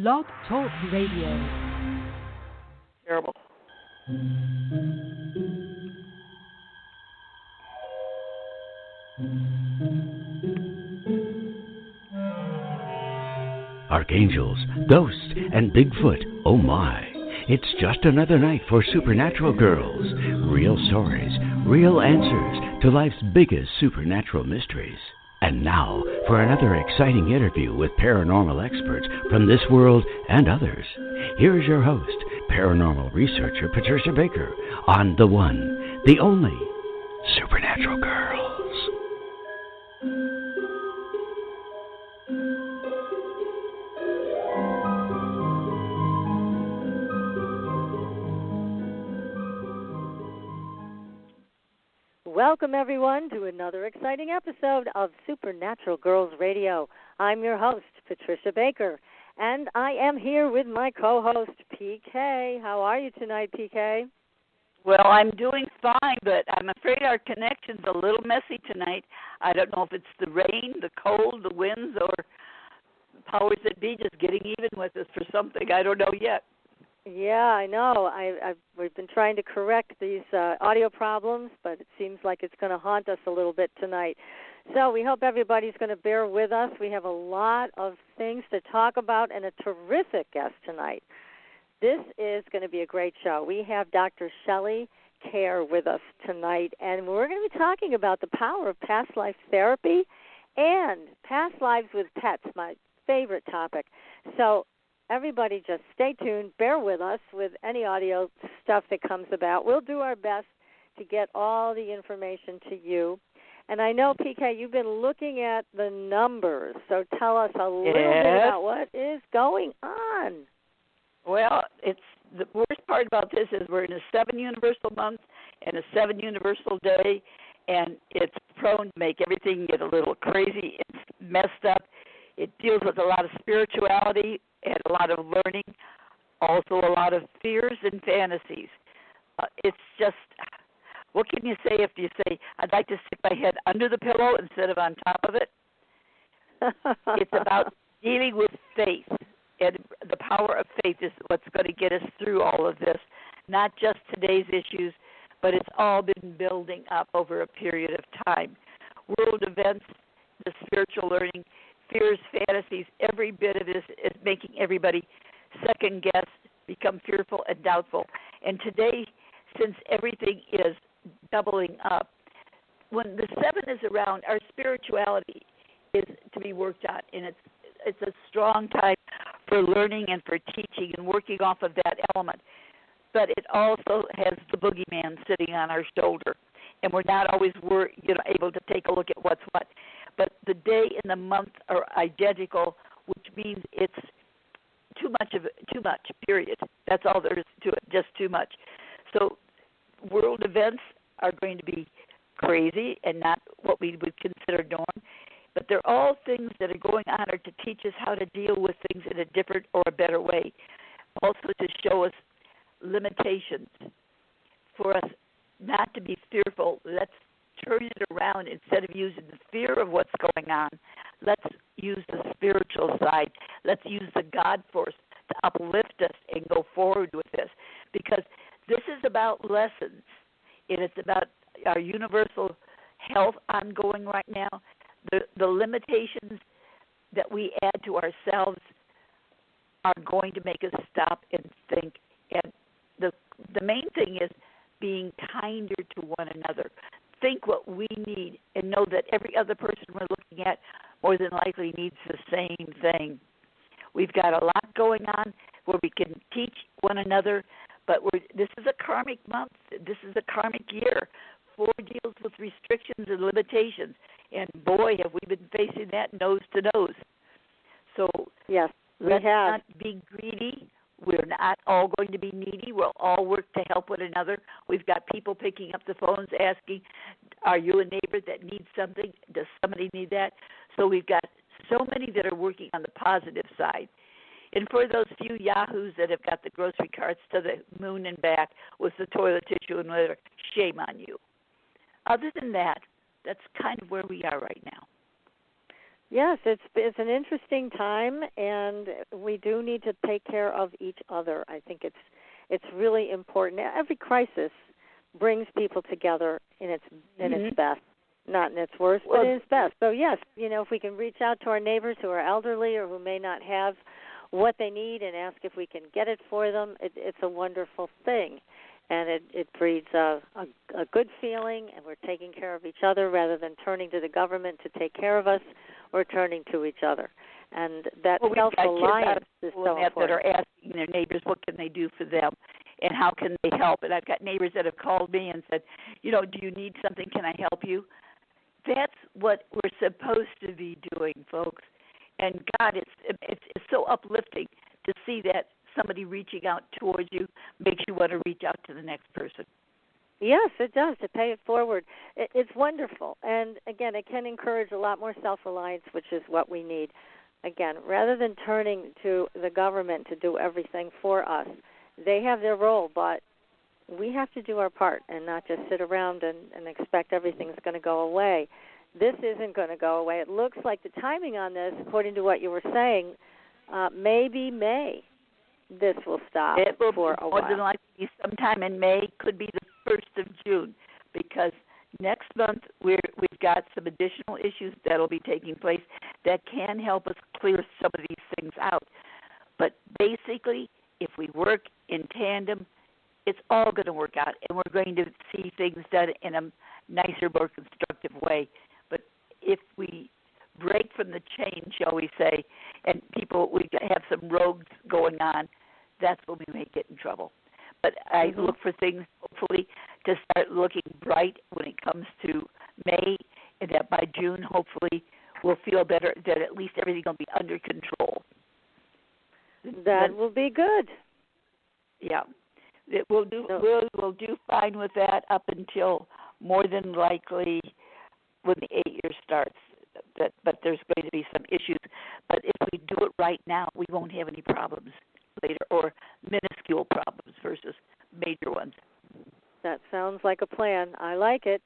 Blog Talk Radio. Terrible. Archangels, ghosts, and Bigfoot, oh my. It's just another night for Supernatural Girls. Real stories, real answers to life's biggest supernatural mysteries. And now for another exciting interview with paranormal experts from this world and others. Here's your host, paranormal researcher Patricia Baker, on the one, the only, Supernatural Girls. Welcome, everyone, to another exciting episode of Supernatural Girls Radio. I'm your host, Patricia Baker, and I am here with my co-host, PK. How are you tonight, PK? Well, I'm doing fine, but I'm afraid our connection's a little messy tonight. I don't know if it's the rain, the cold, the winds, or powers that be just getting even with us for something. I don't know yet. Yeah, I know. We've been trying to correct these audio problems, but it seems like it's going to haunt us a little bit tonight. So we hope everybody's going to bear with us. We have a lot of things to talk about and a terrific guest tonight. This is going to be a great show. We have Dr. Shelley Kaehr with us tonight, and we're going to be talking about the power of past life therapy and past lives with pets, my favorite topic. So everybody just stay tuned, bear with us with any audio stuff that comes about. We'll do our best to get all the information to you. And I know, PK, you've been looking at the numbers, so tell us a little bit about what is going on. Well, it's the worst part about this is we're in a 7 universal month and a 7 universal day, and it's prone to make everything get a little crazy and messed up. It deals with a lot of spirituality and a lot of learning, also a lot of fears and fantasies. It's just, what can you say if you say, I'd like to stick my head under the pillow instead of on top of it? It's about dealing with faith, and the power of faith is what's going to get us through all of this, not just today's issues, but it's all been building up over a period of time. World events, the spiritual learning, fears, fantasies, every bit of this is making everybody second guess, become fearful and doubtful. And today, since everything is doubling up, when the 7 is around, our spirituality is to be worked on, and it's a strong time for learning and for teaching and working off of that element. But it also has the boogeyman sitting on our shoulder, and we're not always able to take a look at what's what. But the day and the month are identical, which means it's too much, period. That's all there is to it, just too much. So world events are going to be crazy and not what we would consider norm, but they're all things that are going on to teach us how to deal with things in a different or a better way, also to show us limitations, for us not to be fearful. Let's turn it around. Instead of using the fear of what's going on, let's use the spiritual side. Let's use the God force to uplift us and go forward with this, because this is about lessons, and it's about our universal health ongoing right now. The limitations that we add to ourselves are going to make us stop and think, and the main thing is being kinder to one another. Think what we need and know that every other person we're looking at more than likely needs the same thing. We've got a lot going on where we can teach one another, but this is a karmic month. This is a karmic year. 4 deals with restrictions and limitations, and boy, have we been facing that nose to nose. So yes, let's not be greedy. We're not all going to be needy. We'll all work to help one another. We've got people picking up the phones asking, are you a neighbor that needs something? Does somebody need that? So we've got so many that are working on the positive side. And for those few yahoos that have got the grocery carts to the moon and back with the toilet tissue and whatever, shame on you. Other than that, that's kind of where we are right now. Yes, it's an interesting time, and we do need to take care of each other. I think it's really important. Every crisis brings people together in its best, not in its worst, but in its best. So yes, if we can reach out to our neighbors who are elderly or who may not have what they need and ask if we can get it for them, it's a wonderful thing. And it breeds a good feeling, and we're taking care of each other rather than turning to the government to take care of us. We're turning to each other. And that self-reliance is so important. That are asking their neighbors what can they do for them and how can they help. And I've got neighbors that have called me and said, do you need something? Can I help you? That's what we're supposed to be doing, folks. And God, it's so uplifting to see that somebody reaching out towards you makes you want to reach out to the next person. Yes, it does, to pay it forward. It's wonderful. And, again, it can encourage a lot more self-reliance, which is what we need. Again, rather than turning to the government to do everything for us, they have their role, but we have to do our part and not just sit around and expect everything's going to go away. This isn't going to go away. It looks like the timing on this, according to what you were saying, maybe May this will stop it will for a while. More than likely sometime in May, could be the 1st of June, because next month we've got some additional issues that will be taking place that can help us clear some of these things out. But basically, if we work in tandem, it's all going to work out, and we're going to see things done in a nicer, more constructive way. But if we break from the chain, shall we say, and we have some rogues going on, that's when we may get in trouble. But I look for things, hopefully, to start looking bright when it comes to May, and that by June, hopefully, we'll feel better, that at least everything will be under control. That will be good. Yeah. We'll do fine with that up until more than likely when the 8 year starts. But there's going to be some issues. But if we do it right now, we won't have any problems later, or minuscule problems versus major ones. That sounds like a plan. I like it.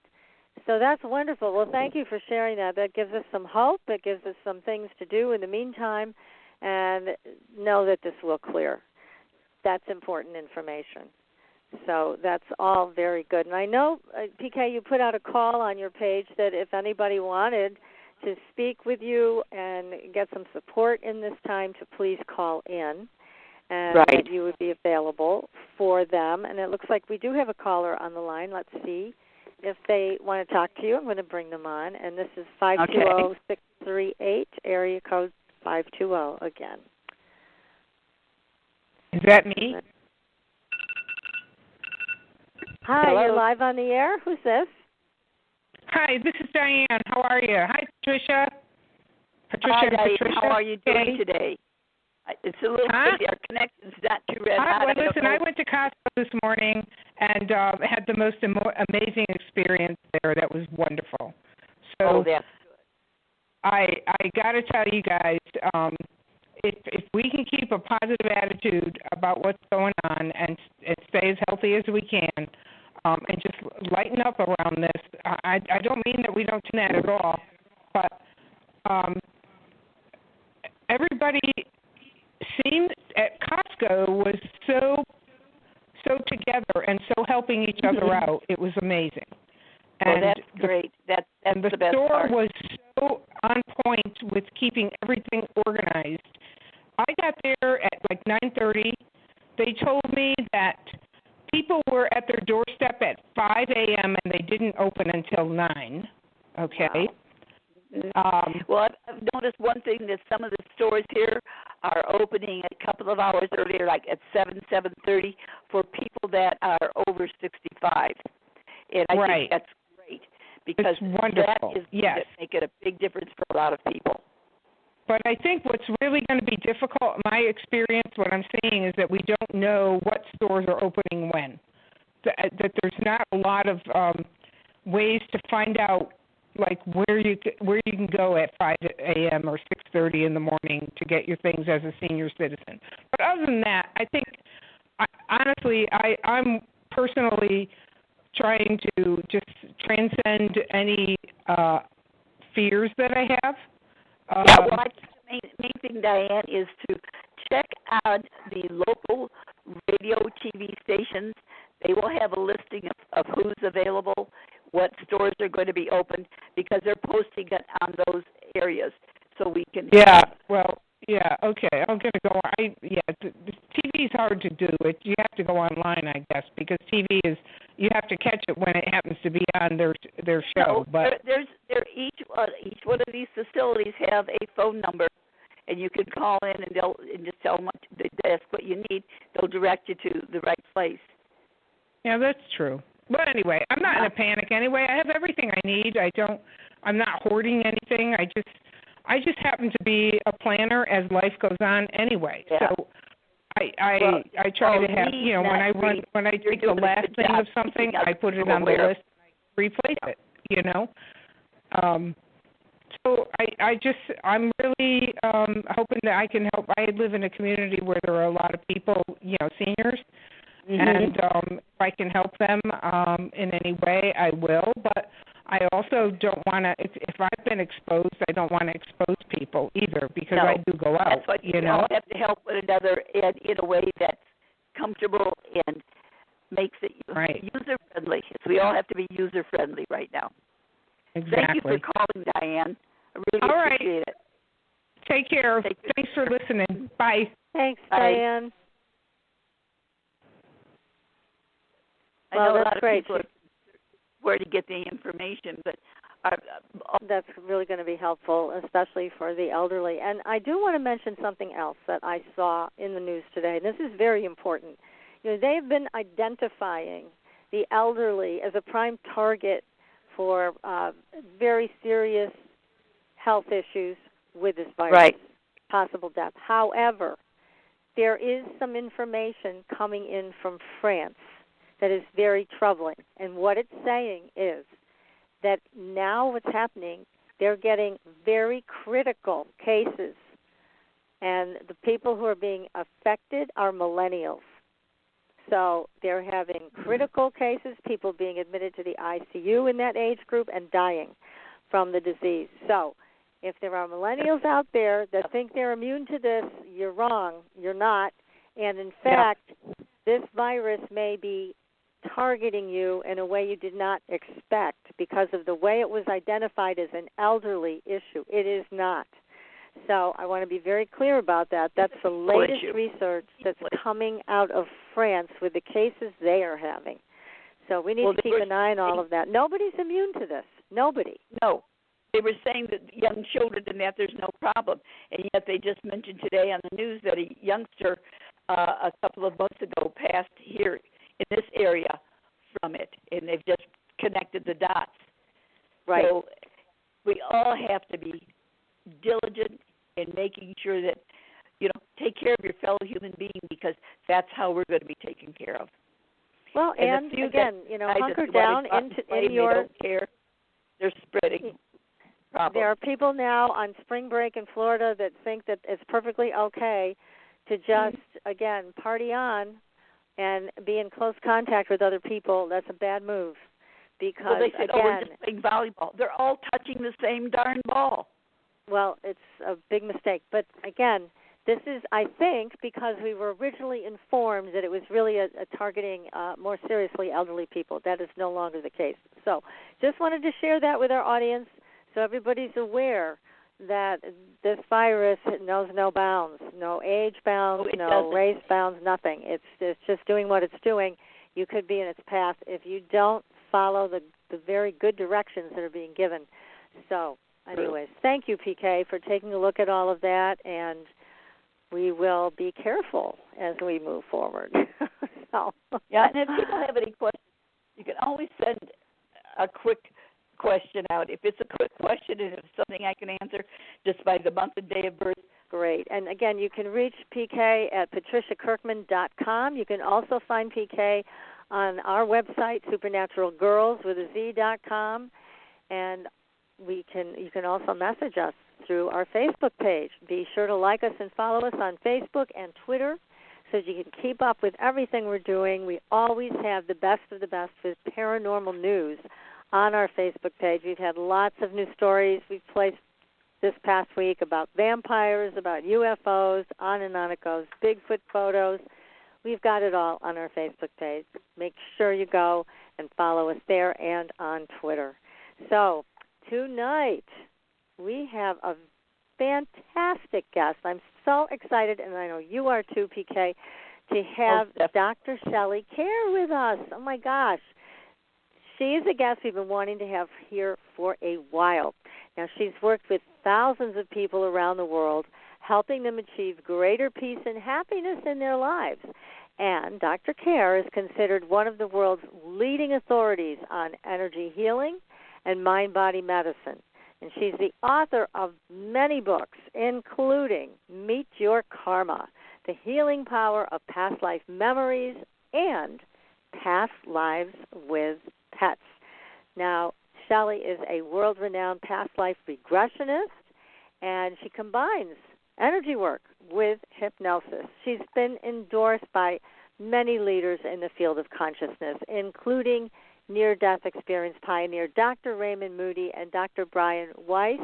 So that's wonderful. Well, thank you for sharing that. That gives us some hope. It gives us some things to do in the meantime, and know that this will clear. That's important information. So that's all very good. And I know, PK, you put out a call on your page that if anybody wanted to speak with you and get some support in this time, to please call in, and that you would be available for them. And it looks like we do have a caller on the line. Let's see if they want to talk to you. I'm going to bring them on. And this is 520-638, area code 520 again. Is that me? Hi, hello? You're live on the air. Who's this? Hi, this is Diane. How are you? Hi, Patricia. Hi, Diane. How are you doing today? It's a little crazy. Our connection's not too red hot. Well, listen, I went to Costco this morning and had the most amazing experience there. That was wonderful. So that's good. I got to tell you guys, if we can keep a positive attitude about what's going on and stay as healthy as we can, and just lighten up around this. I don't mean that we don't do that at all, but everybody seemed at Costco was so together and so helping each other out. It was amazing. And that's great. That's and the the best store part. was so on point with keeping everything organized. I got there at like 9:30. They told me that people were at their doorstep at 5 a.m. and they didn't open until 9. Okay. Wow. Well, I've noticed one thing, that some of the stores here are opening a couple of hours earlier, like at 7:30, for people that are over 65. And I think that's great, because that is going to make it a big difference for a lot of people. But I think what's really going to be difficult, in my experience, what I'm seeing is that we don't know what stores are opening when. That there's not a lot of ways to find out, like where you can go at 5 a.m. or 6:30 in the morning to get your things as a senior citizen. But other than that, I think, honestly, I'm personally trying to just transcend any fears that I have. Yeah, well, I think the main thing, Diane, is to check out the local radio, TV stations. They will have a listing of who's available, what stores are going to be open, because they're posting it on those areas, so we can. Yeah. Well. Yeah. Okay. I'm gonna go. The TV is hard to do. You have to go online, I guess, because TV is you have to catch it when it happens to be on their show. No, but each one of these facilities have a phone number, and you can call in and just tell them what you need. They'll direct you to the right place. Yeah, that's true. But anyway, I'm not in a panic anyway. I have everything I need. I'm not hoarding anything. I just happen to be a planner as life goes on anyway. Yeah. So I try to have, when I take the last thing of something, I put it on the list, replace it, So I'm really hoping that I can help. I live in a community where there are a lot of people, seniors, and if I can help them in any way, I will. But I also don't want to, if I've been exposed, I don't want to expose people either, because I do go out. That's what you all have to help one another in a way that's comfortable and makes it user-friendly. So we all have to be user-friendly right now. Exactly. Thank you for calling, Diane. I really appreciate it. Take care. Thanks for listening. Bye. Thanks, Bye. Diane. I know a lot of people are where to get the information, but that's really going to be helpful, especially for the elderly. And I do want to mention something else that I saw in the news today. This is very important. They've been identifying the elderly as a prime target for very serious health issues with this virus, possible death. However, there is some information coming in from France that is very troubling. And what it's saying is that now what's happening, they're getting very critical cases. And the people who are being affected are millennials. So they're having critical cases, people being admitted to the ICU in that age group and dying from the disease. So if there are millennials out there that think they're immune to this, you're wrong. You're not. And in fact, this virus may be targeting you in a way you did not expect because of the way it was identified as an elderly issue. It is not. So I want to be very clear about that. That's the latest research that's coming out of France with the cases they are having. So we need to keep an eye on all of that. Nobody's immune to this. Nobody. No. They were saying that young children and that there's no problem. And yet they just mentioned today on the news that a youngster a couple of months ago passed here in this area from it, and they've just connected the dots. Right. So we all have to be diligent in making sure that, take care of your fellow human being, because that's how we're going to be taken care of. Well, and again, hunker down in your... They don't care. They're spreading problems. There are people now on spring break in Florida that think that it's perfectly okay to just, again, party on and be in close contact with other people. That's a bad move. Because, they said, again, we're just playing volleyball. They're all touching the same darn ball. Well, it's a big mistake. But, again, this is, I think, because we were originally informed that it was really a targeting more seriously elderly people. That is no longer the case. So just wanted to share that with our audience so everybody's aware that this virus knows no bounds, no age bounds, no race bounds, nothing. It's just doing what it's doing. You could be in its path if you don't follow the very good directions that are being given. So, anyways, thank you, PK, for taking a look at all of that, and we will be careful as we move forward. Yeah, and if people have any questions, you can always send a quick question out. If it's a quick question and it's something I can answer just by the month and day of birth. Great. And again, you can reach PK at patriciakirkman.com. You can also find PK on our website, supernaturalgirls.com, and you can also message us through our Facebook page. Be sure to like us and follow us on Facebook and Twitter so that you can keep up with everything we're doing. We always have the best of the best with paranormal news on our Facebook page. We've had lots of new stories. We've placed this past week about vampires, about UFOs, on and on it goes, Bigfoot photos. We've got it all on our Facebook page. Make sure you go and follow us there and on Twitter. So tonight we have a fantastic guest. I'm so excited, and I know you are too, PK, to have Dr. Shelley Kaehr with us. Oh, my gosh. She is a guest we've been wanting to have here for a while. Now, she's worked with thousands of people around the world, helping them achieve greater peace and happiness in their lives. And Dr. Kaehr is considered one of the world's leading authorities on energy healing and mind-body medicine. And she's the author of many books, including Meet Your Karma, The Healing Power of Past Life Memories, and Past Lives with Pets. Now, Shelley is a world-renowned past life regressionist, and she combines energy work with hypnosis. She's been endorsed by many leaders in the field of consciousness, including near-death experience pioneer Dr. Raymond Moody and Dr. Weiss,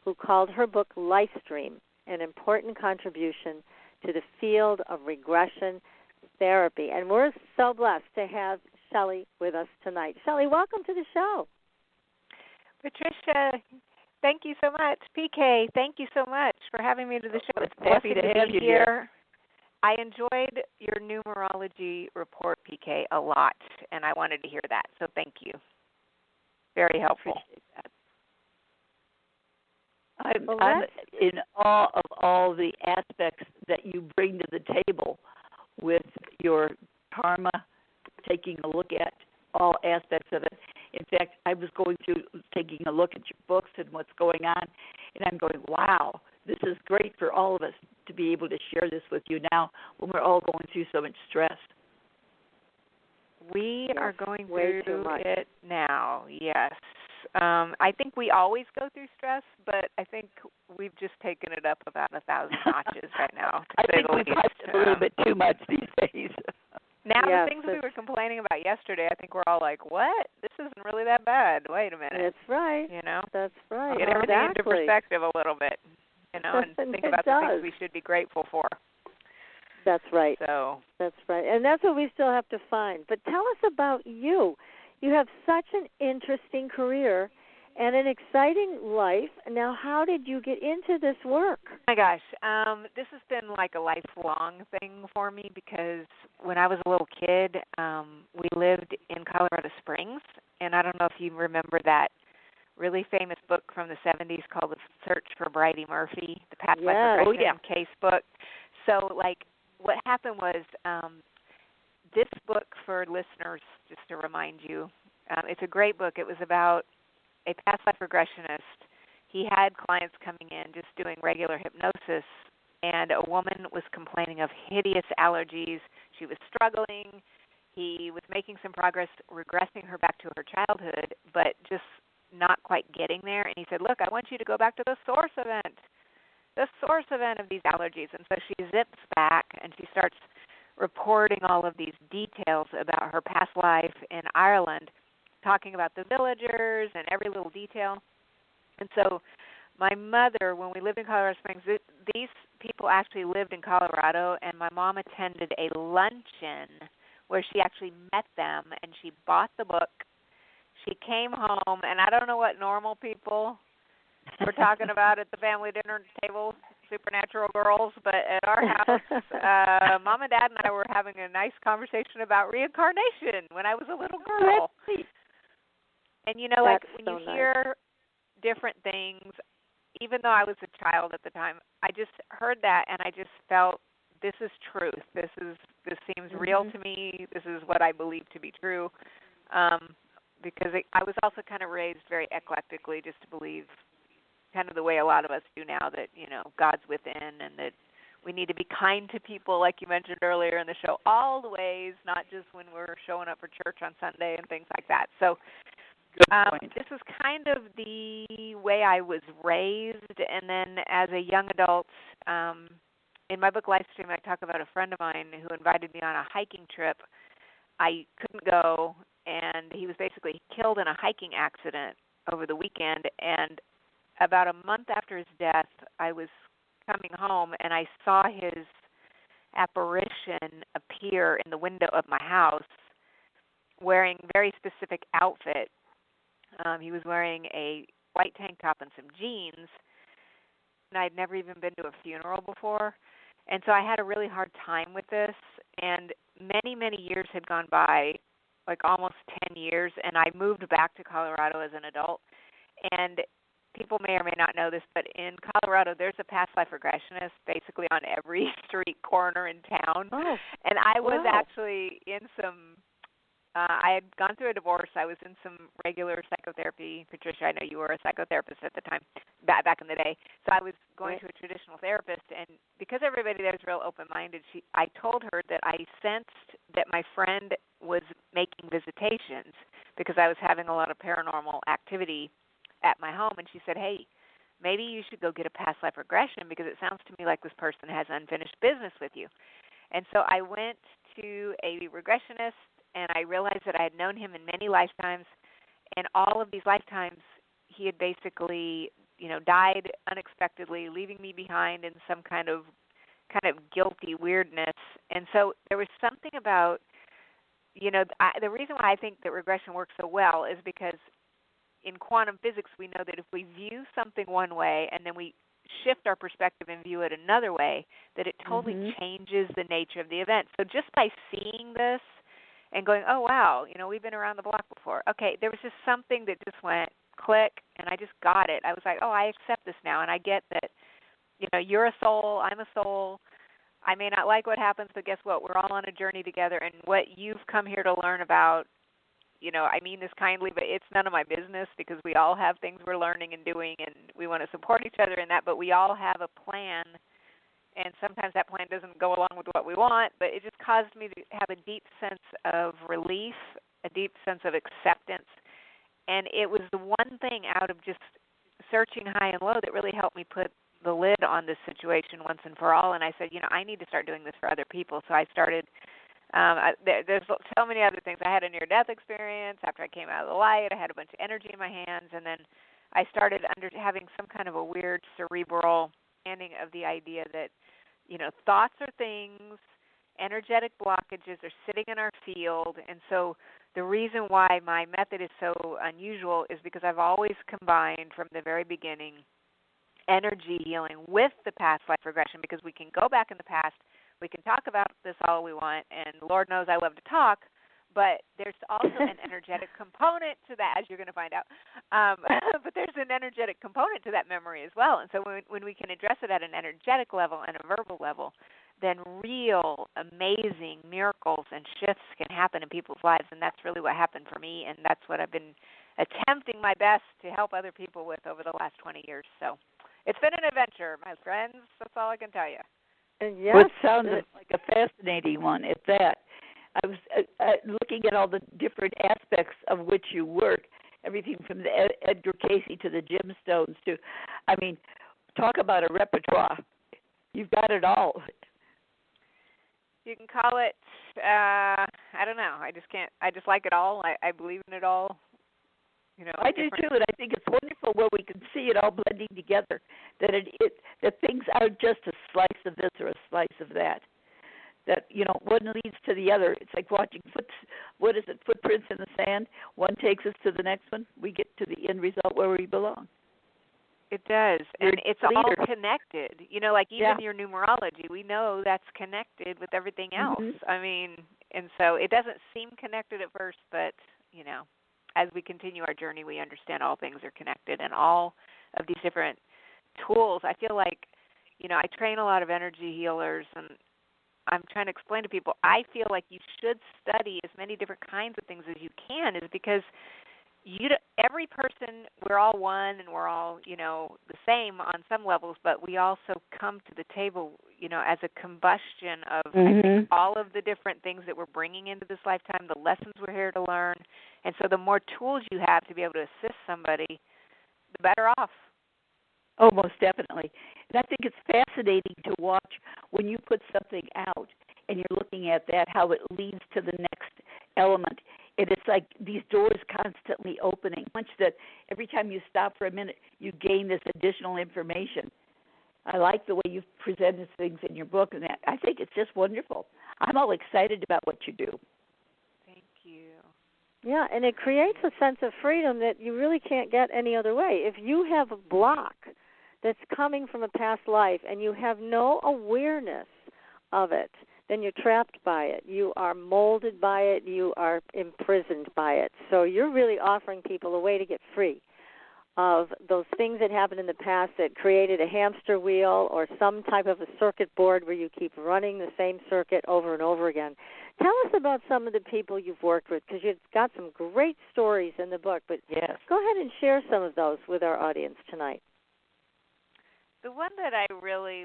who called her book Lifestream an important contribution to the field of regression therapy. And we're so blessed to have Shelley with us tonight. Shelley, welcome to the show. Patricia, thank you so much. PK, thank you so much for having me to the show. It's happy to have you here. I enjoyed your numerology report, PK, a lot, and I wanted to hear that, so thank you. Very helpful. I'm in awe of all the aspects that you bring to the table with your karma, taking a look at all aspects of it. In fact, I was taking a look at your books and what's going on, and I'm going, wow, this is great for all of us to be able to share this with you now when we're all going through so much stress. We are going through it now, yes. I think we always go through stress, but I think we've just taken it up about 1,000 notches right now. I think we've touched a little bit too much these days. Now, the things we were complaining about yesterday, I think we're all like, what? This isn't really that bad. Wait a minute. That's right. You know? That's right. Get everything into perspective a little bit, you know, and think about the things we should be grateful for. That's right. So that's right. And that's what we still have to find. But tell us about you. You have such an interesting career and an exciting life. Now, how did you get into this work? Oh my gosh, this has been like a lifelong thing for me because when I was a little kid, we lived in Colorado Springs, and I don't know if you remember that really famous book from the 70s called The Search for Bridie Murphy, the Past Life Regression case book. So, like, what happened was this book, for listeners, just to remind you, it's a great book. It was about a past life regressionist. He had clients coming in just doing regular hypnosis, and a woman was complaining of hideous allergies. She was struggling. He was making some progress, regressing her back to her childhood, but just not quite getting there. And he said, look, I want you to go back to the source event of these allergies. And so she zips back, and she starts reporting all of these details about her past life in Ireland, talking about the villagers and every little detail. And so my mother, when we lived in Colorado Springs, these people actually lived in Colorado, and my mom attended a luncheon where she actually met them, and she bought the book. She came home, and I don't know what normal people were talking about at the family dinner table, supernatural girls, but at our house, Mom and Dad and I were having a nice conversation about reincarnation when I was a little girl. And, you know, like when you hear different things, even though I was a child at the time, I just heard that and I just felt this is truth. This seems real to me. This is what I believe to be true. Because I was also kind of raised very eclectically just to believe kind of the way a lot of us do now that, you know, God's within and that we need to be kind to people, like you mentioned earlier in the show, all the ways, not just when we're showing up for church on Sunday and things like that. So this is kind of the way I was raised. And then as a young adult, in my book Lifestream, I talk about a friend of mine who invited me on a hiking trip. I couldn't go, and he was basically killed in a hiking accident over the weekend. And about a month after his death, I was coming home and I saw his apparition appear in the window of my house wearing very specific outfit. He was wearing a white tank top and some jeans, and I'd never even been to a funeral before. And so I had a really hard time with this, and many, many years had gone by, like almost 10 years, and I moved back to Colorado as an adult. And people may or may not know this, but in Colorado there's a past life regressionist basically on every street corner in town. Oh, and I was wow. actually in some I had gone through a divorce. I was in some regular psychotherapy. Patricia, I know you were a psychotherapist at the time, back in the day. So I was going to a traditional therapist, and because everybody there is real open-minded, I told her that I sensed that my friend was making visitations because I was having a lot of paranormal activity at my home, and she said, hey, maybe you should go get a past life regression because it sounds to me like this person has unfinished business with you. And so I went to a regressionist, and I realized that I had known him in many lifetimes, and all of these lifetimes he had basically, died unexpectedly, leaving me behind in some kind of guilty weirdness. And so there was something about, the reason why I think that regression works so well is because in quantum physics we know that if we view something one way and then we shift our perspective and view it another way, that it totally changes the nature of the event. So just by seeing this and going, oh, wow, we've been around the block before. Okay, there was just something that just went click, and I just got it. I was like, oh, I accept this now, and I get that, you're a soul, I'm a soul. I may not like what happens, but guess what? We're all on a journey together, and what you've come here to learn about, I mean this kindly, but it's none of my business because we all have things we're learning and doing, and we want to support each other in that, but we all have a plan. And sometimes that plan doesn't go along with what we want, but it just caused me to have a deep sense of relief, a deep sense of acceptance. And it was the one thing out of just searching high and low that really helped me put the lid on this situation once and for all. And I said, I need to start doing this for other people. So I started, there's so many other things. I had a near-death experience after I came out of the light. I had a bunch of energy in my hands. And then I started having some kind of a weird cerebral understanding of the idea that, thoughts are things, energetic blockages are sitting in our field, and so the reason why my method is so unusual is because I've always combined from the very beginning energy healing with the past life regression, because we can go back in the past, we can talk about this all we want, and Lord knows I love to talk, but there's also an energetic component to that, as you're going to find out. But there's an energetic component to that memory as well. And so when we can address it at an energetic level and a verbal level, then real amazing miracles and shifts can happen in people's lives. And that's really what happened for me, and that's what I've been attempting my best to help other people with over the last 20 years. So it's been an adventure, my friends. That's all I can tell you. Yes. Well, it sounded like a fascinating one at that. I was looking at all the different aspects of which you work, everything from the Edgar Casey to the gemstones to, talk about a repertoire. You've got it all. You can call it, I don't know. I just like it all. I believe in it all. I do too, and I think it's wonderful where we can see it all blending together, that that things aren't just a slice of this or a slice of that. That, one leads to the other. It's like watching footprints in the sand. One takes us to the next one. We get to the end result where we belong. It does. And it's all connected. Like even your numerology, we know that's connected with everything else. And so it doesn't seem connected at first, but, as we continue our journey, we understand all things are connected. And all of these different tools, I feel like, I train a lot of energy healers, and I'm trying to explain to people, I feel like you should study as many different kinds of things as you can, is because every person, we're all one and we're all, the same on some levels, but we also come to the table, as a combustion of I think, all of the different things that we're bringing into this lifetime, the lessons we're here to learn. And so the more tools you have to be able to assist somebody, the better off. Oh, most definitely. And I think it's fascinating to watch when you put something out and you're looking at that, how it leads to the next element. And it's like these doors constantly opening. Much that every time time you stop for a minute, you gain this additional information. I like the way you've presented things in your book, and I think it's just wonderful. I'm all excited about what you do. Thank you. Yeah, and it creates a sense of freedom that you really can't get any other way. If you have a block that's coming from a past life and you have no awareness of it, then you're trapped by it. You are molded by it. You are imprisoned by it. So you're really offering people a way to get free of those things that happened in the past that created a hamster wheel or some type of a circuit board where you keep running the same circuit over and over again. Tell us about some of the people you've worked with, because you've got some great stories in the book, but yes, go ahead and share some of those with our audience tonight. The one that I really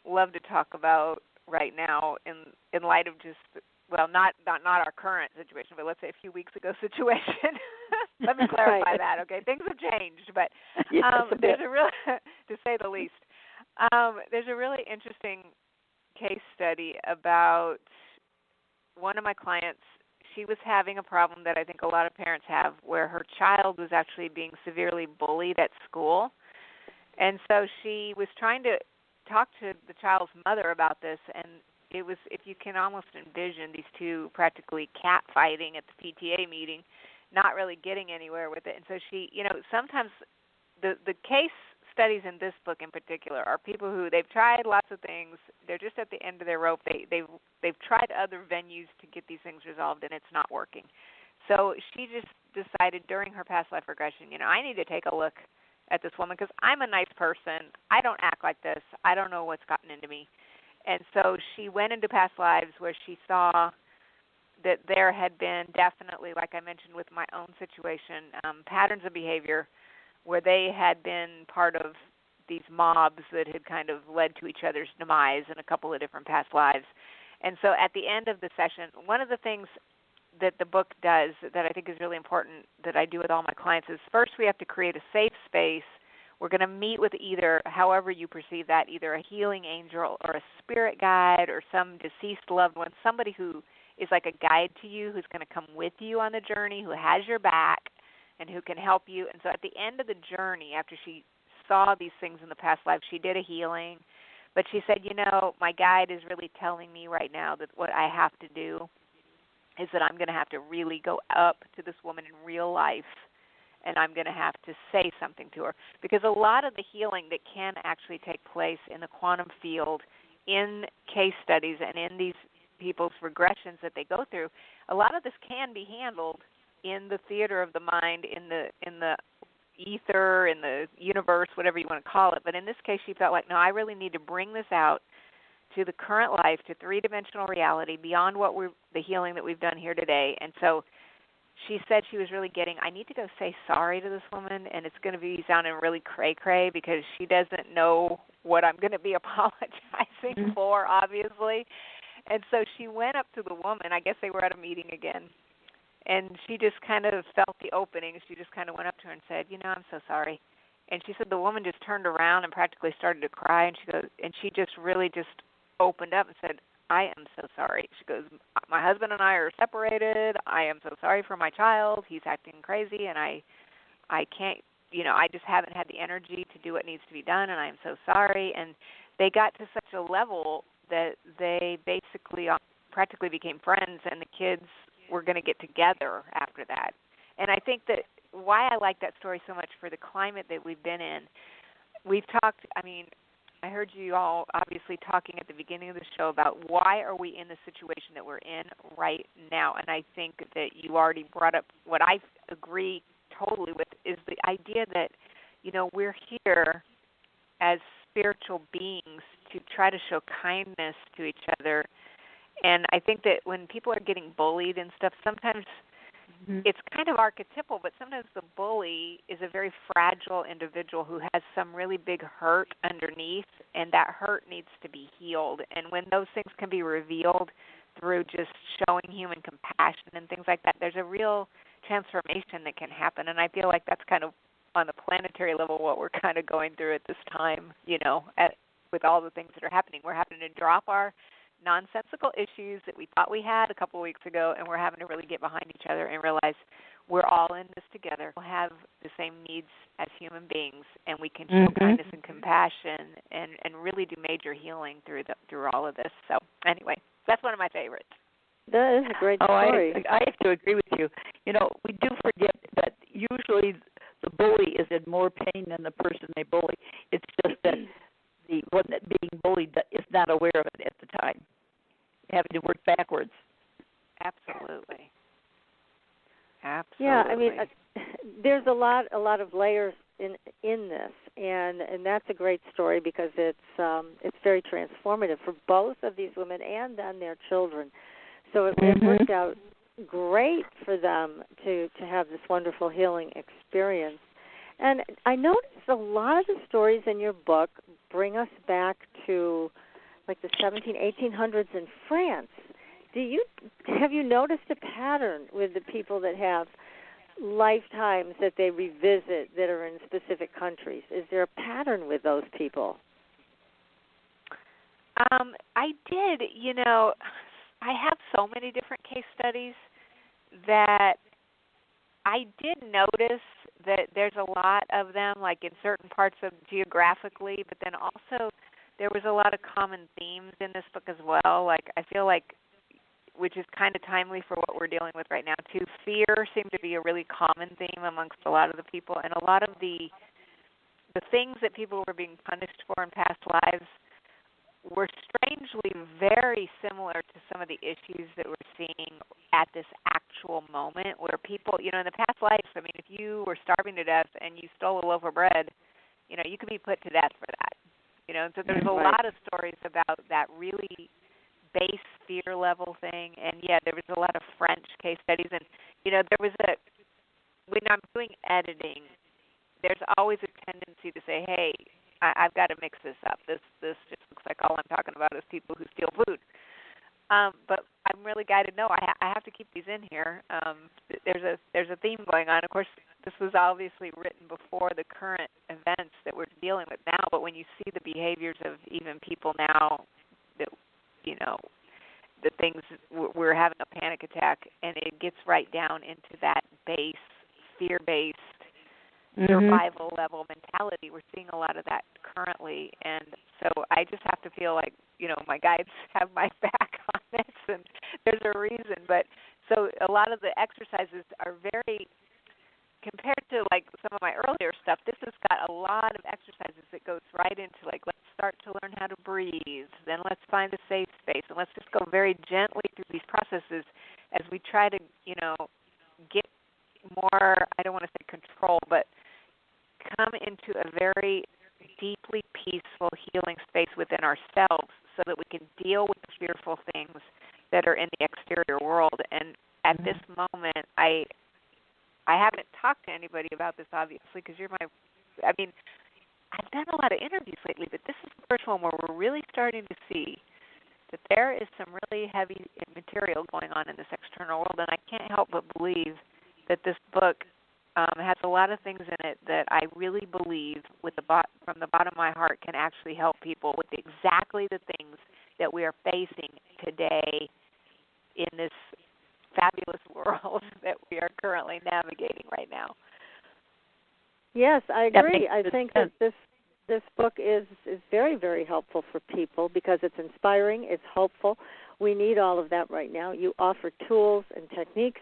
love to talk about right now in light of just, well, not our current situation, but let's say a few weeks ago situation. Let me clarify Right. that, okay? Things have changed, but yes, there's a real, to say the least, there's a really interesting case study about one of my clients. She was having a problem that I think a lot of parents have, where her child was actually being severely bullied at school. And so she was trying to talk to the child's mother about this, and it was, if you can almost envision these two practically cat fighting at the PTA meeting, not really getting anywhere with it. And so she, sometimes the case studies in this book in particular are people who they've tried lots of things. They're just at the end of their rope. They've tried other venues to get these things resolved, and it's not working. So she just decided during her past life regression, I need to take a look at this woman because I'm a nice person. I don't act like this. I don't know what's gotten into me. And so she went into past lives where she saw that there had been definitely, like I mentioned with my own situation, patterns of behavior where they had been part of these mobs that had kind of led to each other's demise in a couple of different past lives. And so at the end of the session, one of the things that the book does that I think is really important that I do with all my clients is first we have to create a safe space. We're going to meet with either, however you perceive that, either a healing angel or a spirit guide or some deceased loved one, somebody who is like a guide to you, who's going to come with you on the journey, who has your back, and who can help you. And so at the end of the journey, after she saw these things in the past life, she did a healing. But she said, my guide is really telling me right now that what I have to do is that I'm going to have to really go up to this woman in real life, and I'm going to have to say something to her. Because a lot of the healing that can actually take place in the quantum field, in case studies and in these people's regressions that they go through, a lot of this can be handled in the theater of the mind, in the ether, in the universe, whatever you want to call it. But in this case, she felt like, no, I really need to bring this out to the current life, to three-dimensional reality, beyond the healing that we've done here today. And so she said she was really I need to go say sorry to this woman, and it's going to be sounding really cray-cray because she doesn't know what I'm going to be apologizing for, obviously. And so she went up to the woman. I guess they were at a meeting again. And she just kind of felt the opening. She just kind of went up to her and said, I'm so sorry. And she said the woman just turned around and practically started to cry. And she goes, and she just really just opened up and said, I am so sorry. She goes, my husband and I are separated. I am so sorry for my child. He's acting crazy, and I can't, I just haven't had the energy to do what needs to be done, and I am so sorry. And they got to such a level that they basically practically became friends, and the kids were going to get together after that. And I think that why I like that story so much for the climate that we've been in, we've talked, I heard you all obviously talking at the beginning of the show about why are we in the situation that we're in right now. And I think that you already brought up what I agree totally with is the idea that, we're here as spiritual beings to try to show kindness to each other. And I think that when people are getting bullied and stuff, sometimes it's kind of archetypal, but sometimes the bully is a very fragile individual who has some really big hurt underneath, and that hurt needs to be healed. And when those things can be revealed through just showing human compassion and things like that, there's a real transformation that can happen. And I feel like that's kind of on the planetary level what we're kind of going through at this time, with all the things that are happening. We're having to drop our nonsensical issues that we thought we had a couple of weeks ago, and we're having to really get behind each other and realize we're all in this together. We have the same needs as human beings, and we can show kindness and compassion and really do major healing through all of this. So anyway, that's one of my favorites. That is a great story. I have to agree with you. You know, we do forget that usually the bully is in more pain than the person they bully. It's just that the one that being bullied is not aware of it at the time, having to work backwards. Absolutely. Yeah, I mean, there's a lot of layers in this, and that's a great story because it's very transformative for both of these women and then their children. So it worked out great for them to have this wonderful healing experience. And I noticed a lot of the stories in your book bring us back to like the 1800s in France. Have you noticed a pattern with the people that have lifetimes that they revisit that are in specific countries? Is there a pattern with those people? I did. You know, I have so many different case studies that I did notice that there's a lot of them, like in certain parts of geographically, but then also there was a lot of common themes in this book as well. Like I feel like, which is kind of timely for what we're dealing with right now too, fear seemed to be a really common theme amongst a lot of the people, and a lot of the things that people were being punished for in past lives were strangely very similar to some of the issues that we're seeing at this actual moment where people, you know, in the past lives, I mean, if you were starving to death and you stole a loaf of bread, you know, you could be put to death for that. You know, and so there's a lot of stories about that really base fear level thing. And, yeah, there was a lot of French case studies. And, you know, there was when I'm doing editing, there's always a tendency to say, hey, I've got to mix this up. This just looks like all I'm talking about is people who steal food. But I'm really guided. No, I have to keep these in here. There's a theme going on. Of course, this was obviously written before the current events that we're dealing with now. But when you see the behaviors of even people now, that you know, the things we're having a panic attack, and it gets right down into that base fear-based survival level mentality. We're seeing a lot of that currently, and so I just have to feel like, you know, my guides have my back on this, and there's a reason. But so a lot of the exercises are very, compared to like some of my earlier stuff, this has got a lot of exercises that goes right into like, let's start to learn how to breathe, then let's find a safe space, and let's just go very gently through these processes as we try to, you know, get more, I don't want to say control, but come into a very deeply peaceful healing space within ourselves so that we can deal with the fearful things that are in the exterior world. And at this moment, I haven't talked to anybody about this, obviously, because I've done a lot of interviews lately, but this is the first one where we're really starting to see that there is some really heavy material going on in this external world, and I can't help but believe that this book has a lot of things in it that I really believe from the bottom of my heart can actually help people with exactly the things that we are facing today in this fabulous world that we are currently navigating right now. Yes, I agree. I think that this book is very, very helpful for people because it's inspiring, it's hopeful. We need all of that right now. You offer tools and techniques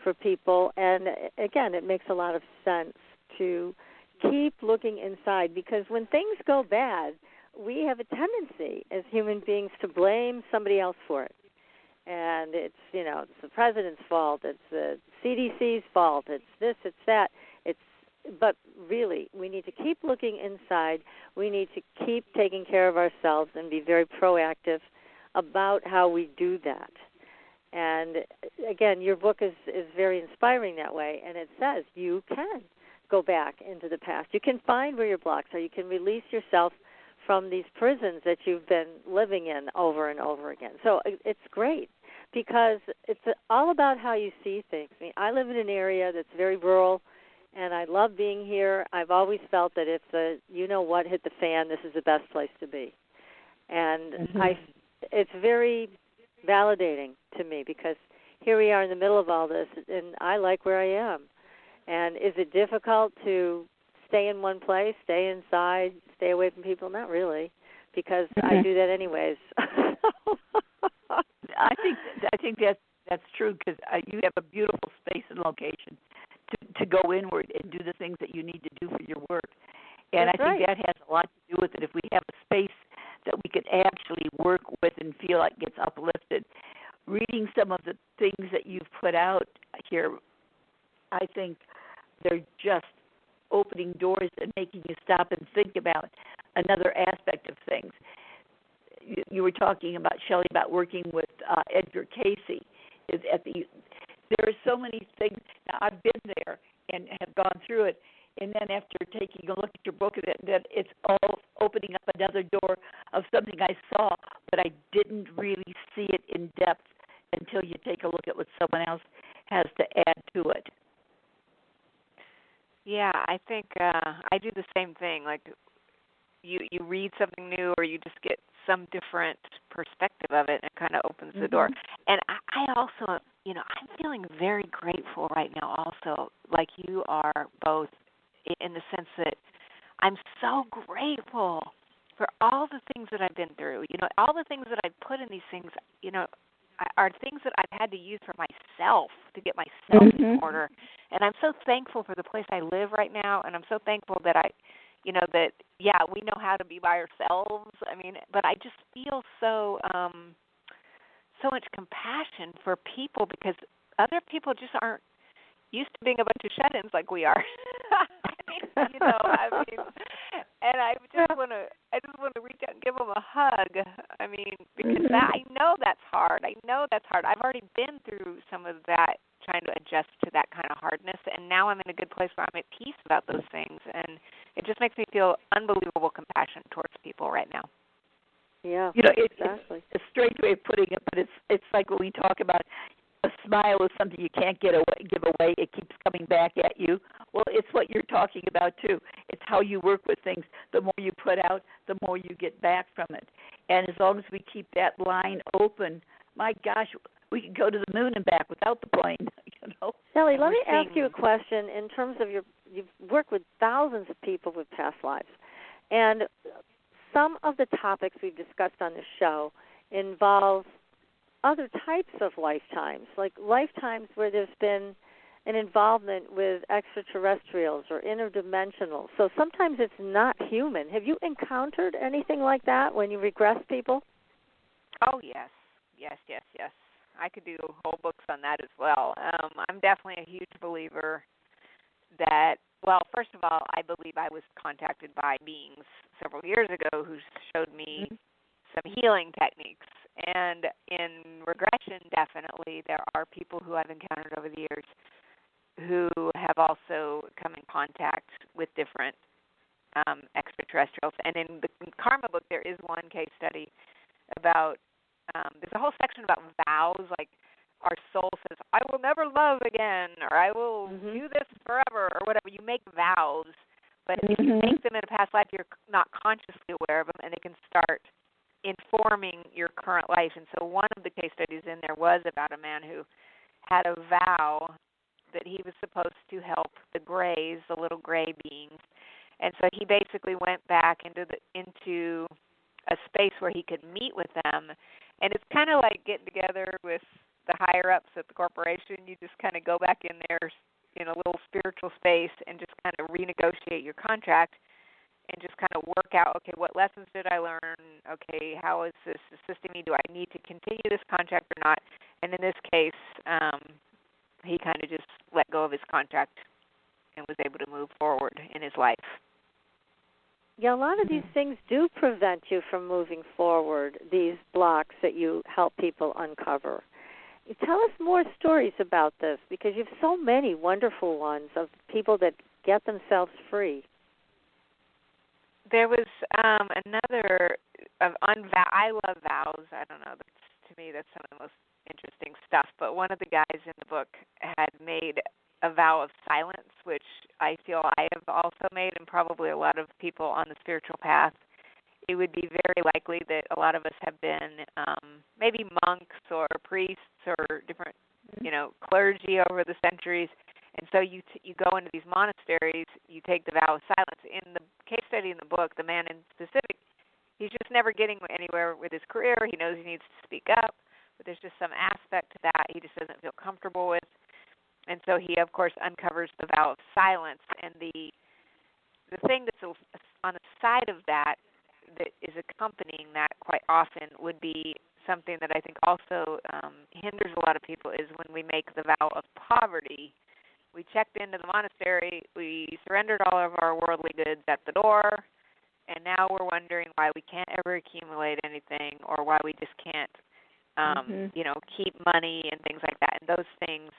for people, and again, it makes a lot of sense to keep looking inside because when things go bad, we have a tendency as human beings to blame somebody else for it. And it's, you know, it's the president's fault, it's the CDC's fault, it's this, it's that. But really, we need to keep looking inside. We need to keep taking care of ourselves and be very proactive about how we do that. And, again, your book is very inspiring that way, and it says you can go back into the past. You can find where your blocks are. You can release yourself from these prisons that you've been living in over and over again. So it's great because it's all about how you see things. I mean, I live in an area that's very rural, and I love being here. I've always felt that if the you-know-what hit the fan, this is the best place to be. And it's very validating to me because here we are in the middle of all this, and I like where I am. And is it difficult to stay in one place, stay inside, stay away from people? Not really, because I do that anyways. I think that's true because you have a beautiful space and location to go inward and do the things that you need to do for your work. And That's I think right. that has a lot to do with it. If we have a space that we could actually work with and feel like gets uplifted. Reading some of the things that you've put out here, I think they're just opening doors and making you stop and think about another aspect of things. You were talking about, Shelley, about working with Edgar Casey. There are so many things. Now, I've been there and have gone through it, and then after taking a look at your book, then it's all opening up another door of something I saw, but I didn't really see it in depth until you take a look at what someone else has to add to it. Yeah, I think I do the same thing. Like you read something new, or you just get some different perspective of it, and it kind of opens the door. And I also, I'm feeling very grateful right now also, like you are both, in the sense that I'm so grateful for all the things that I've been through. All the things that I put in these things, are things that I've had to use for myself to get myself in order. And I'm so thankful for the place I live right now, and I'm so thankful that we know how to be by ourselves. But I just feel so much compassion for people, because other people just aren't used to being a bunch of shut-ins like we are. And I just want to reach out and give them a hug. Because I know that's hard. I've already been through some of that, trying to adjust to that kind of hardness, and now I'm in a good place where I'm at peace about those things, and it just makes me feel unbelievable compassion towards people right now. Yeah, exactly. It's a strange way of putting it, but it's like when we talk about a smile is something you can't give away. It keeps coming back at you. Well, it's what you're talking about, too. It's how you work with things. The more you put out, the more you get back from it. And as long as we keep that line open, my gosh, we can go to the moon and back without the plane. Shelley, let me ask you a question in terms of you've worked with thousands of people with past lives. And some of the topics we've discussed on the show involve other types of lifetimes, like lifetimes where there's been an involvement with extraterrestrials or interdimensional. So sometimes it's not human. Have you encountered anything like that when you regress people? Oh, yes. I could do whole books on that as well. I'm definitely a huge believer that, well, first of all, I believe I was contacted by beings several years ago who showed me some healing techniques. And in regression, definitely, there are people who I've encountered over the years who have also come in contact with different extraterrestrials. And in the Karma book, there is one case study about, there's a whole section about vows, like our soul says, I will never love again, or I will do this forever, or whatever. You make vows, but if you make them in a past life, you're not consciously aware of them, and they can start informing your current life. And so one of the case studies in there was about a man who had a vow that he was supposed to help the grays, the little gray beings. And so he basically went back into a space where he could meet with them. And it's kind of like getting together with the higher-ups at the corporation. You just kind of go back in there in a little spiritual space and just kind of renegotiate your contract and just kind of work out, okay, what lessons did I learn? Okay, how is this assisting me? Do I need to continue this contract or not? And in this case, he kind of just let go of his contract and was able to move forward in his life. Yeah, a lot of these things do prevent you from moving forward, these blocks that you help people uncover. Tell us more stories about this, because you have so many wonderful ones of people that get themselves free. There was another I love vows. I don't know. To me, that's some of the most interesting stuff. But one of the guys in the book had made a vow of silence, which I feel I have also made, and probably a lot of people on the spiritual path, it would be very likely that a lot of us have been maybe monks or priests or different, clergy over the centuries. And so you go into these monasteries, you take the vow of silence. In the case study in the book, the man in specific, he's just never getting anywhere with his career. He knows he needs to speak up, but there's just some aspect to that he just doesn't feel comfortable with. And so he, of course, uncovers the vow of silence. And the thing that's on the side of that is accompanying that quite often would be something that I think also hinders a lot of people is when we make the vow of poverty. We checked into the monastery, we surrendered all of our worldly goods at the door, and now we're wondering why we can't ever accumulate anything or why we just can't, keep money and things like that. And those things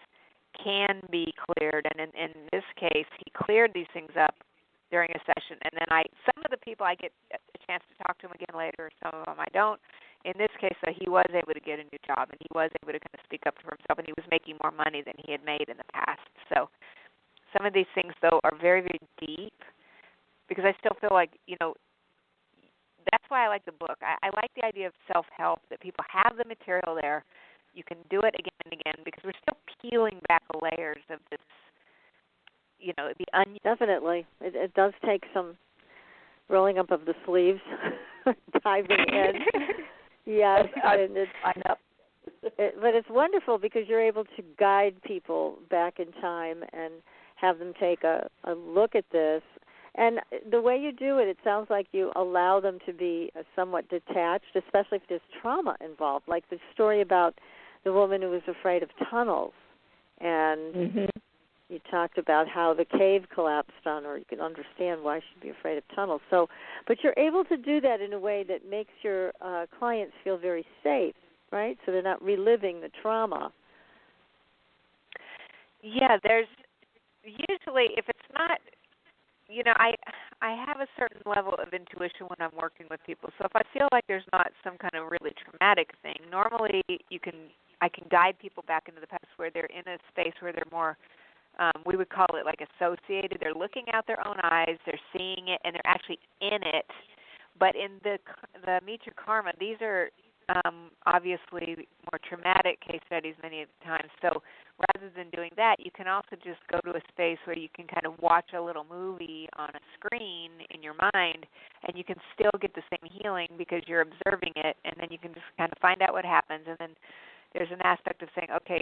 can be cleared. And in this case, he cleared these things up during a session. And then some of the people I get a chance to talk to him again later, some of them I don't. In this case, though, he was able to get a new job, and he was able to kind of speak up for himself, and he was making more money than he had made in the past. So some of these things, though, are very, very deep because I still feel like, that's why I like the book. I like the idea of self-help, that people have the material there. You can do it again and again because we're still peeling back the layers of this, the onion. Definitely. It does take some rolling up of the sleeves, diving in. Yes, and but it's wonderful because you're able to guide people back in time and have them take a look at this. And the way you do it, it sounds like you allow them to be somewhat detached, especially if there's trauma involved, like the story about the woman who was afraid of tunnels. And you talked about how the cave collapsed on her. You can understand why she'd be afraid of tunnels. So, but you're able to do that in a way that makes your clients feel very safe, right? So they're not reliving the trauma. Yeah, there's usually, if it's not, I have a certain level of intuition when I'm working with people. So if I feel like there's not some kind of really traumatic thing, normally I can guide people back into the past where they're in a space where they're more, we would call it like associated. They're looking out their own eyes, they're seeing it, and they're actually in it. But in the Meet Your Karma, these are obviously more traumatic case studies many of the times. So rather than doing that, you can also just go to a space where you can kind of watch a little movie on a screen in your mind, and you can still get the same healing because you're observing it, and then you can just kind of find out what happens. And then there's an aspect of saying, okay,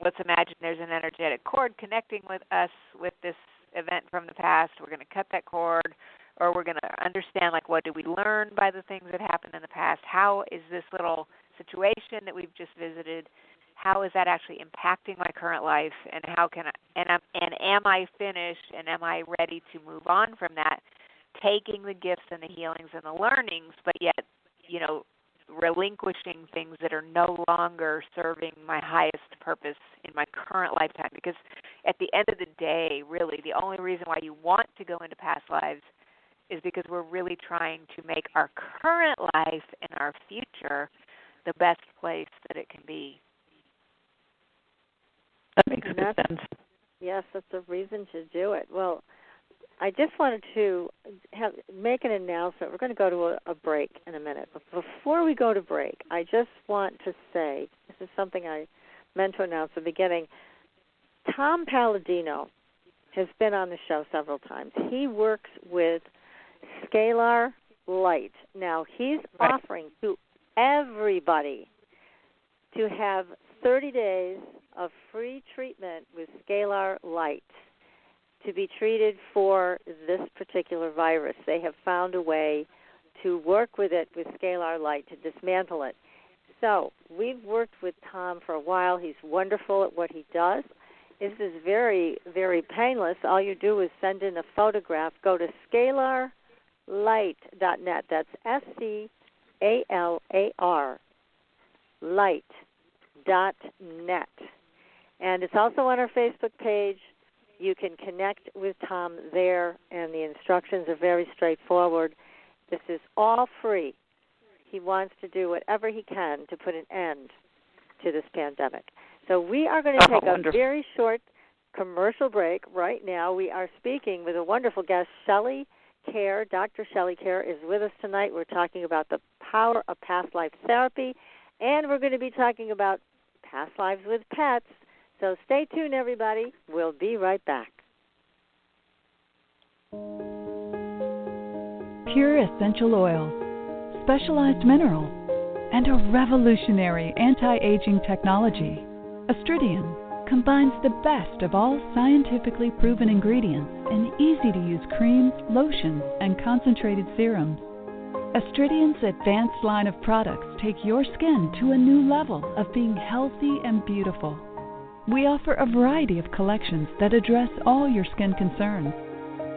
let's imagine there's an energetic cord connecting with us with this event from the past. We're going to cut that cord, or we're going to understand, like, what did we learn by the things that happened in the past? How is this little situation that we've just visited, how is that actually impacting my current life, and how can am I finished, and am I ready to move on from that, taking the gifts and the healings and the learnings, but yet, relinquishing things that are no longer serving my highest purpose in my current lifetime. Because at the end of the day, really, the only reason why you want to go into past lives is because we're really trying to make our current life and our future the best place that it can be. That makes good sense. Yes, that's a reason to do it. Well, I just wanted to make an announcement. We're going to go to a break in a minute. But before we go to break, I just want to say, this is something I meant to announce at the beginning, Tom Palladino has been on the show several times. He works with Scalar Light. Now, he's offering to everybody to have 30 days of free treatment with Scalar Light to be treated for this particular virus. They have found a way to work with it with Scalar Light to dismantle it. So we've worked with Tom for a while. He's wonderful at what he does. This is very, very painless. All you do is send in a photograph. Go to scalarlight.net. That's SCALAR light.net. And it's also on our Facebook page. You can connect with Tom there, and the instructions are very straightforward. This is all free. He wants to do whatever he can to put an end to this pandemic. So we are going to take a very short commercial break right now. We are speaking with a wonderful guest, Shelley Kaehr. Dr. Shelley Kaehr is with us tonight. We're talking about the power of past life therapy, and we're going to be talking about past lives with pets. So stay tuned, everybody. We'll be right back. Pure essential oils, specialized minerals, and a revolutionary anti-aging technology. Astridian combines the best of all scientifically proven ingredients in easy-to-use creams, lotions, and concentrated serums. Astridian's advanced line of products take your skin to a new level of being healthy and beautiful. We offer a variety of collections that address all your skin concerns.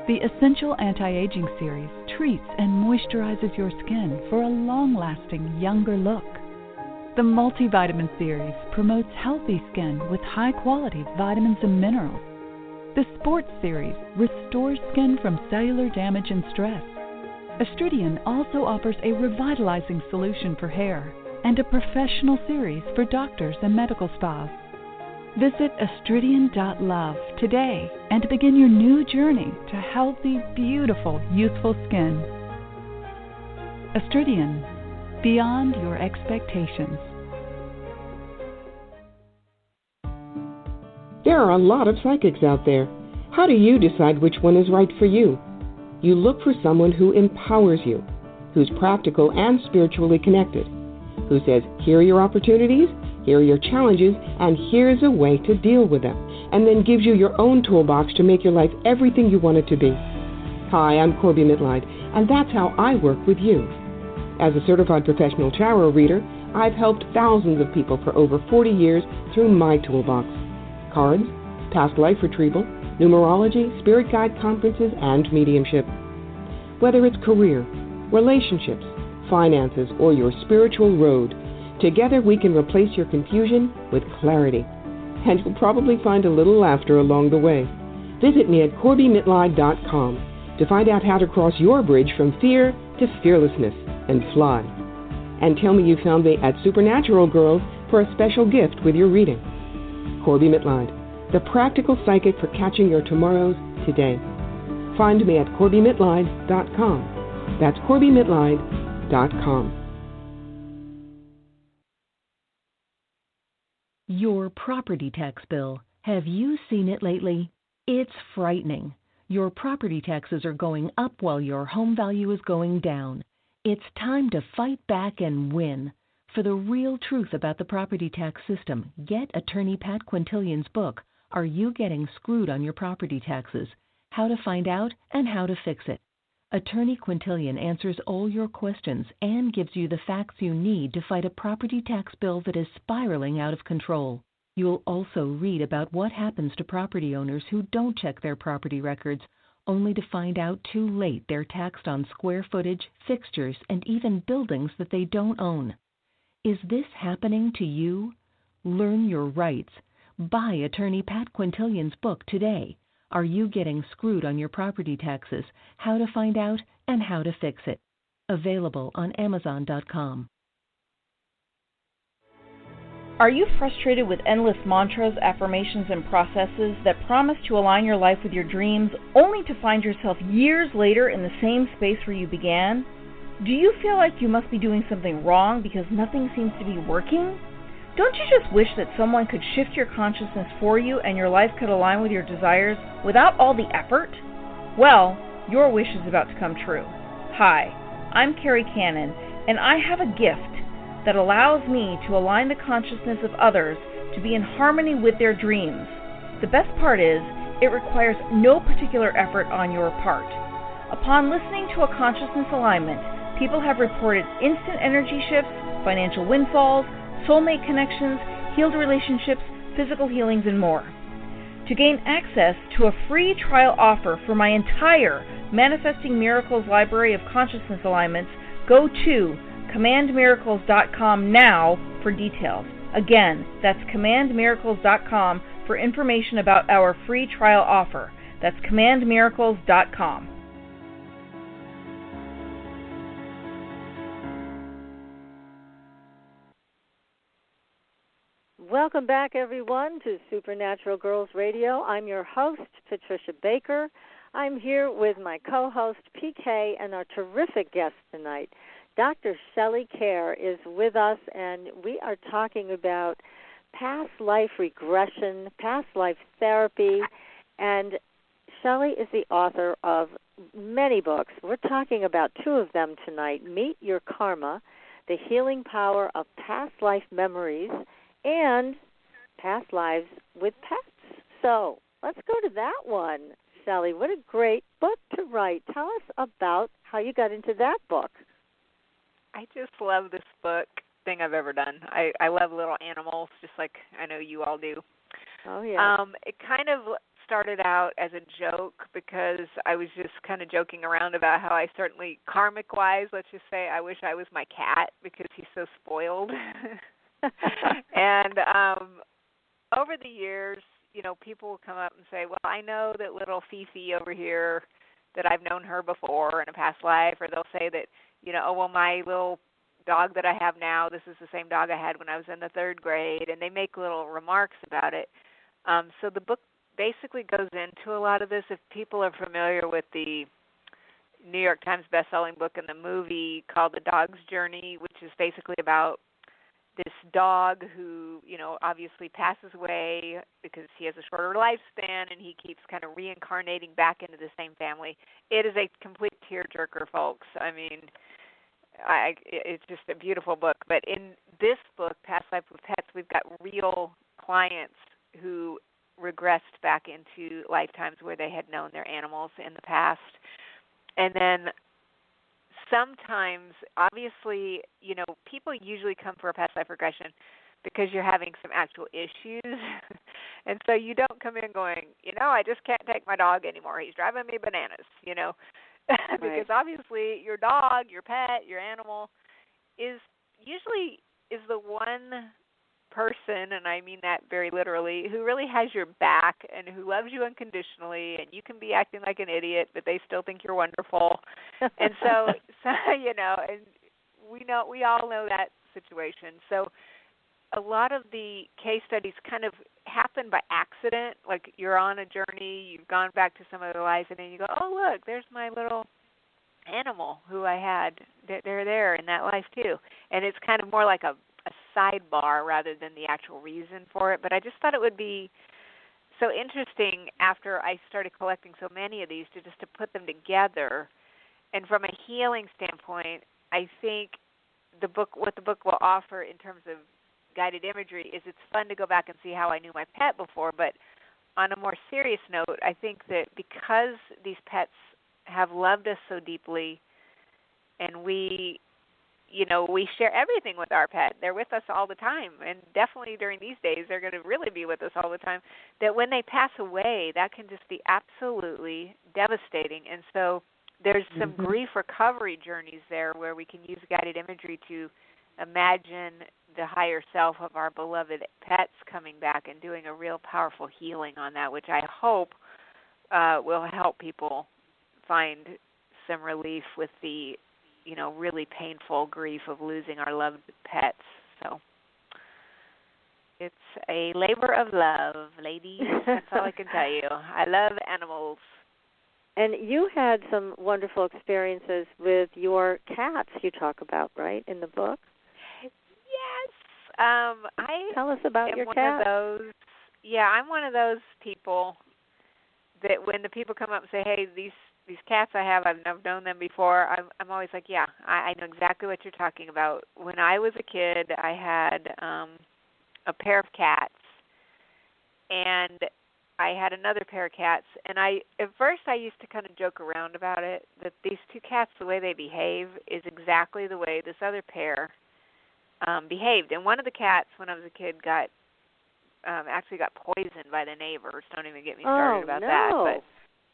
The Essential Anti-Aging Series treats and moisturizes your skin for a long-lasting, younger look. The Multivitamin Series promotes healthy skin with high-quality vitamins and minerals. The Sports Series restores skin from cellular damage and stress. Astridian also offers a revitalizing solution for hair and a professional series for doctors and medical spas. Visit astridian.love today and begin your new journey to healthy, beautiful, youthful skin. Astridian, beyond your expectations. There are a lot of psychics out there. How do you decide which one is right for you? You look for someone who empowers you, who's practical and spiritually connected, who says, here are your opportunities, here are your challenges, and here's a way to deal with them, and then gives you your own toolbox to make your life everything you want it to be. Hi, I'm Corby Mitleid, and that's how I work with you. As a certified professional tarot reader, I've helped thousands of people for over 40 years through my toolbox. Cards, past life retrieval, numerology, spirit guide conferences, and mediumship. Whether it's career, relationships, finances, or your spiritual road, together we can replace your confusion with clarity. And you'll probably find a little laughter along the way. Visit me at CorbyMitleid.com to find out how to cross your bridge from fear to fearlessness and fly. And tell me you found me at Supernatural Girls for a special gift with your reading. Corby Mitleid, the practical psychic for catching your tomorrows today. Find me at CorbyMitleid.com. That's CorbyMitleid.com. Your property tax bill. Have you seen it lately? It's frightening. Your property taxes are going up while your home value is going down. It's time to fight back and win. For the real truth about the property tax system, get attorney Pat Quintilian's book, Are You Getting Screwed on Your Property Taxes? How to Find Out and How to Fix It. Attorney Quintilian answers all your questions and gives you the facts you need to fight a property tax bill that is spiraling out of control. You'll also read about what happens to property owners who don't check their property records, only to find out too late they're taxed on square footage, fixtures, and even buildings that they don't own. Is this happening to you? Learn your rights. Buy attorney Pat Quintilian's book today. Are You Getting Screwed on Your Property Taxes? How to Find Out and How to Fix It. Available on Amazon.com. Are you frustrated with endless mantras, affirmations, and processes that promise to align your life with your dreams, only to find yourself years later in the same space where you began? Do you feel like you must be doing something wrong because nothing seems to be working? Don't you just wish that someone could shift your consciousness for you and your life could align with your desires without all the effort? Well, your wish is about to come true. Hi, I'm Carrie Cannon, and I have a gift that allows me to align the consciousness of others to be in harmony with their dreams. The best part is, it requires no particular effort on your part. Upon listening to a consciousness alignment, people have reported instant energy shifts, financial windfalls, soulmate connections, healed relationships, physical healings, and more. To gain access to a free trial offer for my entire Manifesting Miracles library of consciousness alignments, go to commandmiracles.com now for details. Again, that's commandmiracles.com for information about our free trial offer. That's commandmiracles.com. Welcome back, everyone, to Supernatural Girls Radio. I'm your host, Patricia Baker. I'm here with my co-host, PK, and our terrific guest tonight. Dr. Shelley Kaehr is with us, and we are talking about past life regression, past life therapy, and Shelley is the author of many books. We're talking about two of them tonight, Meet Your Karma, The Healing Power of Past Life Memories, and Past Lives with Pets. So let's go to that one, Shelley. What a great book to write. Tell us about how you got into that book. I just love this book, thing I've ever done. I love little animals, just like I know you all do. Oh, yeah. It kind of started out as a joke because I was just kind of joking around about how I certainly, karmic-wise, let's just say, I wish I was my cat because he's so spoiled. And over the years, you know, people will come up and say, well, I know that little Fifi over here, that I've known her before in a past life, or they'll say that, you know, oh, well, my little dog that I have now, this is the same dog I had when I was in the 3rd grade, and they make little remarks about it. So the book basically goes into a lot of this. If people are familiar with the New York Times bestselling book and the movie called The Dog's Journey, which is basically about this dog who, you know, obviously passes away because he has a shorter lifespan and he keeps kind of reincarnating back into the same family. It is a complete tearjerker, folks. I mean, it's just a beautiful book. But in this book, Past Life with Pets, we've got real clients who regressed back into lifetimes where they had known their animals in the past. And then sometimes, obviously, you know, people usually come for a past life regression because you're having some actual issues. And so you don't come in going, you know, I just can't take my dog anymore. He's driving me bananas, you know. Because obviously your dog, your pet, your animal is usually is the one person, and I mean that very literally, who really has your back and who loves you unconditionally, and you can be acting like an idiot, but they still think you're wonderful. And so you know, and we all know that situation. So a lot of the case studies kind of happen by accident, like you're on a journey, you've gone back to some other life, and then you go, oh, look, there's my little animal who I had. They're there in that life too. And it's kind of more like a sidebar rather than the actual reason for it. But I just thought it would be so interesting after I started collecting so many of these to put them together. And from a healing standpoint, I think what the book will offer in terms of guided imagery is it's fun to go back and see how I knew my pet before. But on a more serious note, I think that because these pets have loved us so deeply, and we share everything with our pet. They're with us all the time, and definitely during these days, they're going to really be with us all the time, that when they pass away, that can just be absolutely devastating. And so there's some grief recovery journeys there where we can use guided imagery to imagine the higher self of our beloved pets coming back and doing a real powerful healing on that, which I hope will help people find some relief with the, you know, really painful grief of losing our loved pets. So it's a labor of love, ladies. That's all I can tell you. I love animals. And you had some wonderful experiences with your cats you talk about, right, in the book? Yes. Tell us about your cat. I'm one of those people that when the people come up and say, hey, these cats I have, I've known them before, I'm always like, yeah, I know exactly what you're talking about. When I was a kid, I had a pair of cats, and I had another pair of cats, and at first I used to kind of joke around about it, that these two cats, the way they behave is exactly the way this other pair behaved. And one of the cats, when I was a kid, actually got poisoned by the neighbors. Don't even get me started about that. But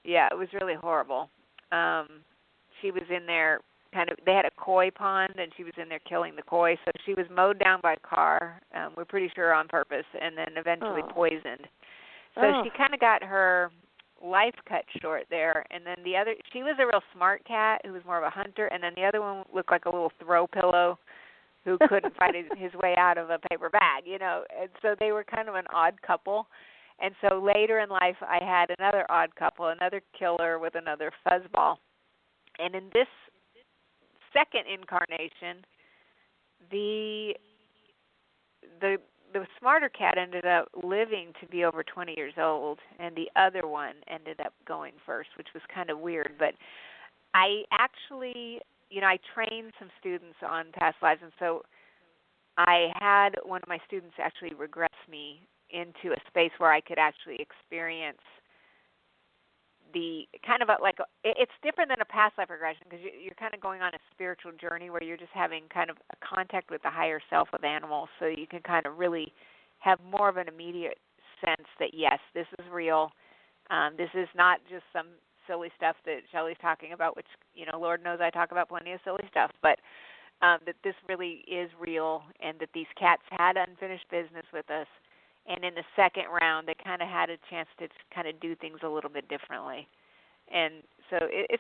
yeah, it was really horrible. She was in there they had a koi pond, and she was in there killing the koi. So she was mowed down by a car, we're pretty sure on purpose, and then eventually poisoned. So she kind of got her life cut short there. And then she was a real smart cat who was more of a hunter, and then the other one looked like a little throw pillow who couldn't find his way out of a paper bag, you know. And so they were kind of an odd couple. And so later in life, I had another odd couple, another killer with another fuzzball. And in this second incarnation, the smarter cat ended up living to be over 20 years old, and the other one ended up going first, which was kind of weird. But I actually, I trained some students on past lives, and so I had one of my students actually regress me into a space where I could actually experience the kind of it's different than a past life regression, because you're kind of going on a spiritual journey where you're just having kind of a contact with the higher self of animals, so you can kind of really have more of an immediate sense that, yes, this is real. This is not just some silly stuff that Shelley's talking about, which, Lord knows I talk about plenty of silly stuff, but that this really is real, and that these cats had unfinished business with us. And in the second round, they kind of had a chance to kind of do things a little bit differently. And so is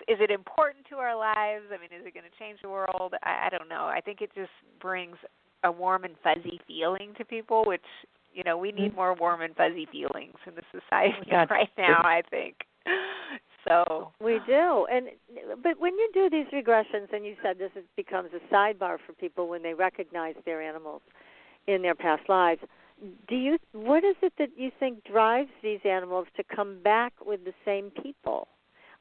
it important to our lives? I mean, is it going to change the world? I don't know. I think it just brings a warm and fuzzy feeling to people, which, we need more warm and fuzzy feelings in the society right now, I think. So we do. But when you do these regressions, and you said this becomes a sidebar for people when they recognize their animals in their past lives, what is it that you think drives these animals to come back with the same people?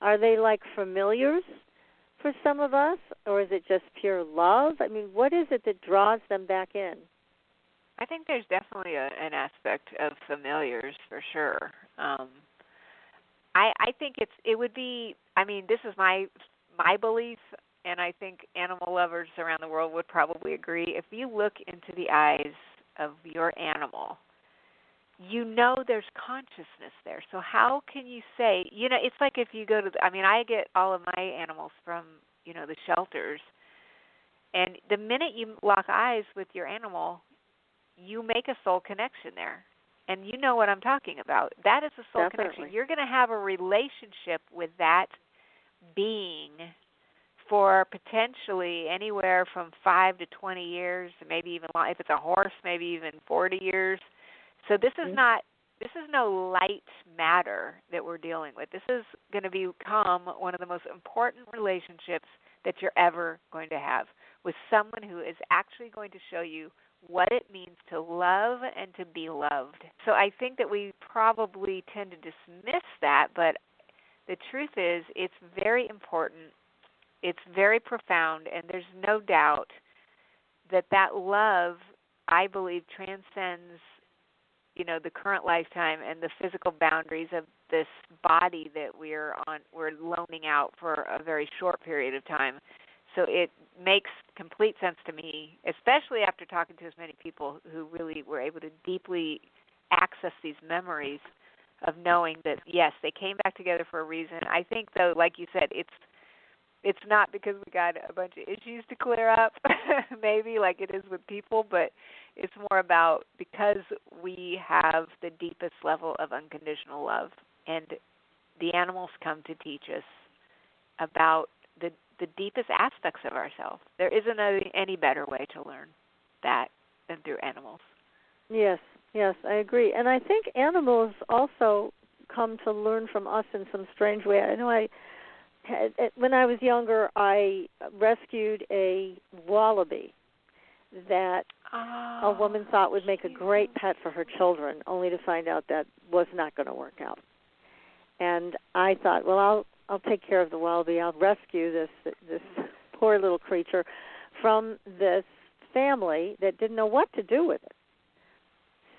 Are they like familiars for some of us, or is it just pure love? I mean, what is it that draws them back in? I think there's definitely an aspect of familiars for sure. I think it would be, this is my belief, and I think animal lovers around the world would probably agree. If you look into the eyes of your animal, there's consciousness there. So how can you say, it's like if you go to, I get all of my animals from, the shelters, and the minute you lock eyes with your animal, you make a soul connection there. And you know what I'm talking about. That is a soul connection. You're going to have a relationship with that being for potentially anywhere from 5 to 20 years, maybe even if it's a horse, maybe even 40 years. So this is no light matter that we're dealing with. This is going to become one of the most important relationships that you're ever going to have, with someone who is actually going to show you what it means to love and to be loved. So I think that we probably tend to dismiss that, but the truth is it's very important. It's very profound, and there's no doubt that love, I believe, transcends, the current lifetime and the physical boundaries of this body that we're loaning out for a very short period of time. So it makes complete sense to me, especially after talking to as many people who really were able to deeply access these memories of knowing that, yes, they came back together for a reason. I think, though, like you said, it's not because we got a bunch of issues to clear up, maybe like it is with people, but it's more about because we have the deepest level of unconditional love, and the animals come to teach us about the deepest aspects of ourselves. There isn't any better way to learn that than through animals. Yes, I agree. And I think animals also come to learn from us in some strange way. I know when I was younger, I rescued a wallaby that a woman thought would make a great pet for her children, only to find out that was not going to work out. And I thought, well, I'll take care of the wallaby. I'll rescue this poor little creature from this family that didn't know what to do with it.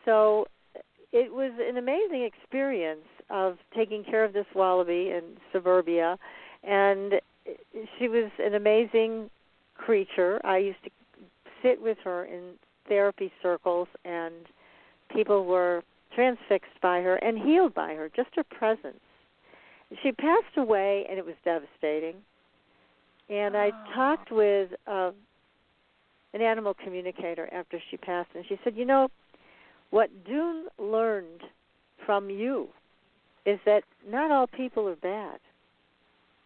So it was an amazing experience of taking care of this wallaby in suburbia, and she was an amazing creature. I used to sit with her in therapy circles, and people were transfixed by her and healed by her, just her presence. She passed away, and it was devastating. And I talked with an animal communicator after she passed, and she said, what Dune learned from you is that not all people are bad.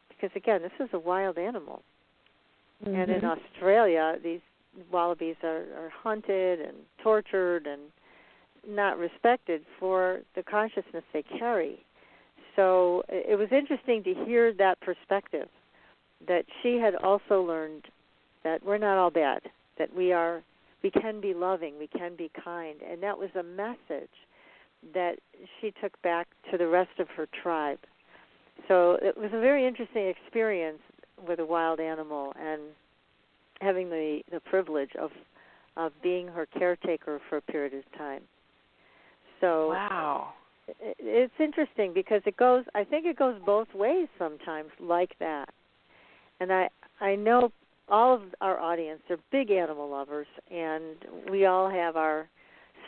Because, again, this is a wild animal. Mm-hmm. And in Australia, these wallabies are hunted and tortured, and not respected for the consciousness they carry. So it was interesting to hear that perspective, that she had also learned that we're not all bad, that we can be loving, we can be kind. And that was a message that she took back to the rest of her tribe. So it was a very interesting experience with a wild animal and having the privilege of being her caretaker for a period of time. So wow. It's interesting because I think it goes both ways sometimes like that. And I know all of our audience are big animal lovers, and we all have our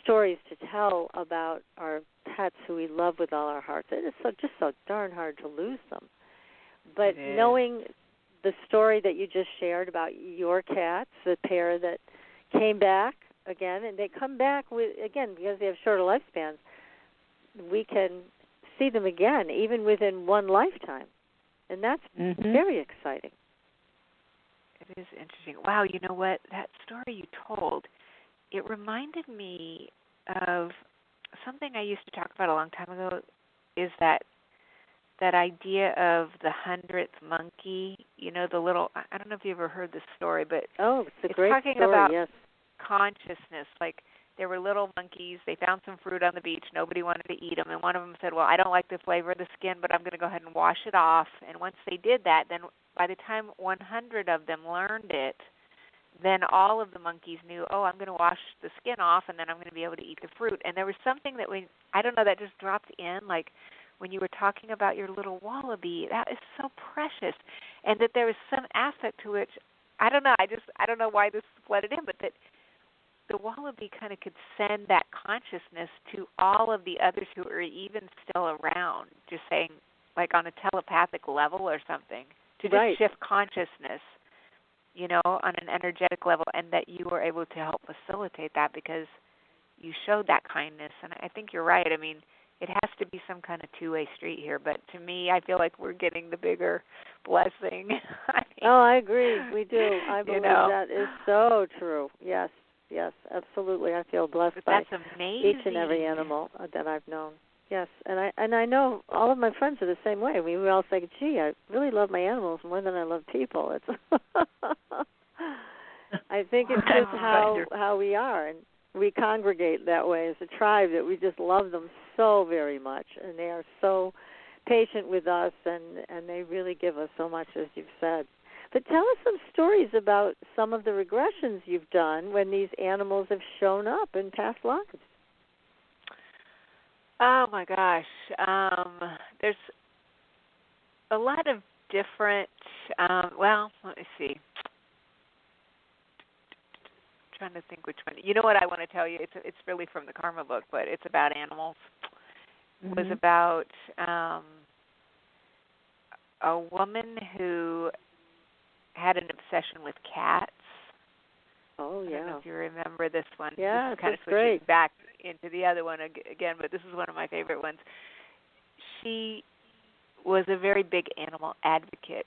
stories to tell about our pets who we love with all our hearts. It is just so darn hard to lose them. But knowing the story that you just shared about your cats, the pair that came back again, and they come back because they have shorter lifespans, we can see them again, even within one lifetime. And that's very exciting. It is interesting. Wow, you know what? That story you told, it reminded me of something I used to talk about a long time ago, is that idea of the 100th monkey, the little, I don't know if you ever heard this story, but it's a great talking story, about yes. consciousness. Like, there were little monkeys, they found some fruit on the beach, nobody wanted to eat them, and one of them said, well, I don't like the flavor of the skin, but I'm going to go ahead and wash it off. And once they did that, then by the time 100 of them learned it, then all of the monkeys knew, I'm going to wash the skin off, and then I'm going to be able to eat the fruit. And there was something that that just dropped in, like when you were talking about your little wallaby, that is so precious. And that there was some aspect to which, I don't know why this flooded in, but that the wallaby kind of could send that consciousness to all of the others who are even still around, just saying, like on a telepathic level or something, to just shift consciousness, on an energetic level, and that you were able to help facilitate that because you showed that kindness. And I think you're right. I mean, it has to be some kind of two-way street here, but to me, I feel like we're getting the bigger blessing. I agree. We do. I believe that is so true. Yes, absolutely. I feel blessed by each and every animal that I've known. Yes, and I know all of my friends are the same way. We all say, gee, I really love my animals more than I love people. It's I think it's just how we are, and we congregate that way as a tribe, that we just love them so very much, and they are so patient with us, and they really give us so much, as you've said. But tell us some stories about some of the regressions you've done when these animals have shown up in past lives. Oh, my gosh. There's a lot of different, let me see. I'm trying to think which one. You know what I want to tell you? It's really from the Karma book, but it's about animals. It was about a woman who had an obsession with cats. Oh, yeah. I don't know if you remember this one. Yeah, this is kind of switching great. back into the other one again, but this is one of my favorite ones. She was a very big animal advocate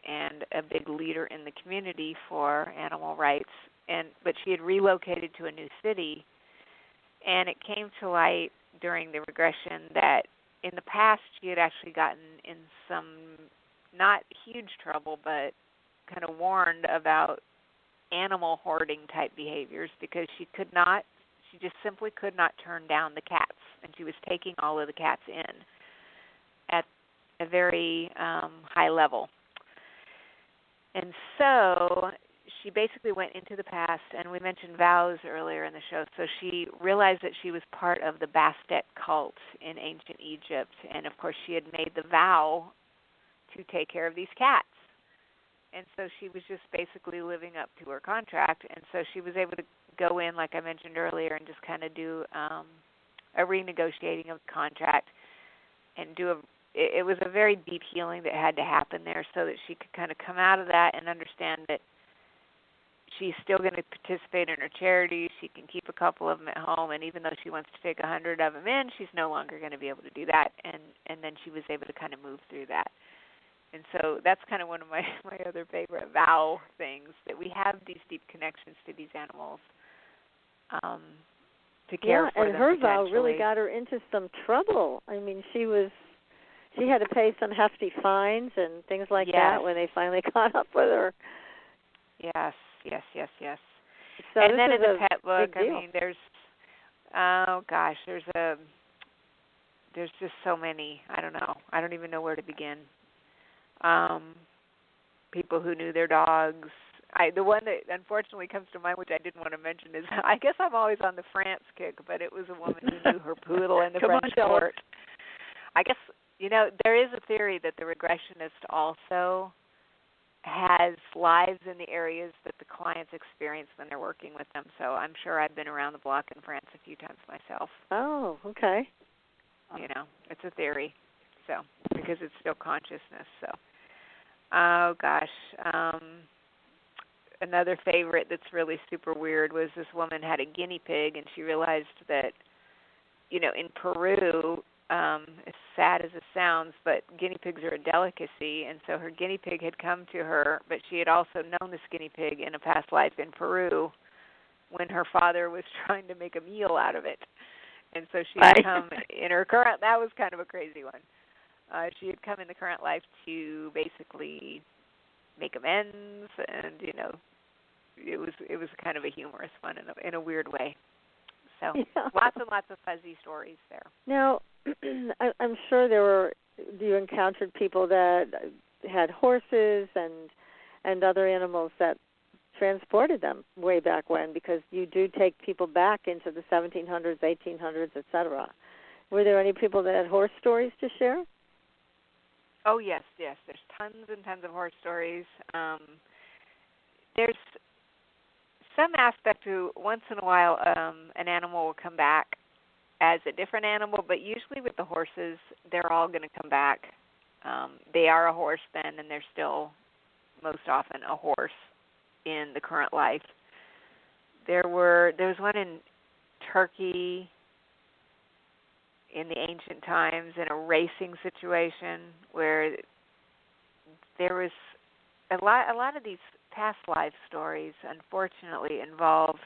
and a big leader in the community for animal rights, but she had relocated to a new city, and it came to light during the regression that in the past she had actually gotten in some not huge trouble, but kind of warned about animal hoarding type behaviors because she just simply could not turn down the cats, and she was taking all of the cats in at a very high level. And so she basically went into the past, and we mentioned vows earlier in the show, so she realized that she was part of the Bastet cult in ancient Egypt, and of course she had made the vow to take care of these cats. And so she was just basically living up to her contract. And so she was able to go in, like I mentioned earlier, and just kind of do a renegotiating of the contract and it was a very deep healing that had to happen there so that she could kind of come out of that and understand that she's still going to participate in her charity. She can keep a couple of them at home, and even though she wants to take 100 of them in, she's no longer going to be able to do that. And then she was able to kind of move through that. And so that's kind of one of my other favorite vow things, that we have these deep connections to these animals. to care for them. And her vow really got her into some trouble. I mean, she had to pay some hefty fines and things like that when they finally caught up with her. Yes. So and then in the a pet book, big deal. I mean, there's just so many. I don't know. I don't even know where to begin. People who knew their dogs. The one that unfortunately comes to mind, which I didn't want to mention, is I guess I'm always on the France kick, but it was a woman who knew her poodle in the French court. I guess, there is a theory that the regressionist also has lives in the areas that the clients experience when they're working with them. So I'm sure I've been around the block in France a few times myself. Oh, okay. It's a theory, so because it's still consciousness. So, oh gosh, another favorite that's really super weird was this woman had a guinea pig, and she realized that, in Peru, as sad as it sounds, but guinea pigs are a delicacy, and so her guinea pig had come to her, but she had also known this guinea pig in a past life in Peru when her father was trying to make a meal out of it. And so she had come in her current, that was kind of a crazy one. She had come in the current life to basically make amends, and, it was kind of a humorous one in a weird way. So lots and lots of fuzzy stories there. Now, I'm sure you encountered people that had horses and other animals that transported them way back when, because you do take people back into the 1700s, 1800s, etc. Were there any people that had horse stories to share? Oh, yes. There's tons and tons of horse stories. There's some aspect to once in a while an animal will come back as a different animal, but usually with the horses, they're all going to come back. They are a horse then, and they're still most often a horse in the current life. There was one in Turkey in the ancient times in a racing situation where there was a lot of these past life stories, unfortunately, involve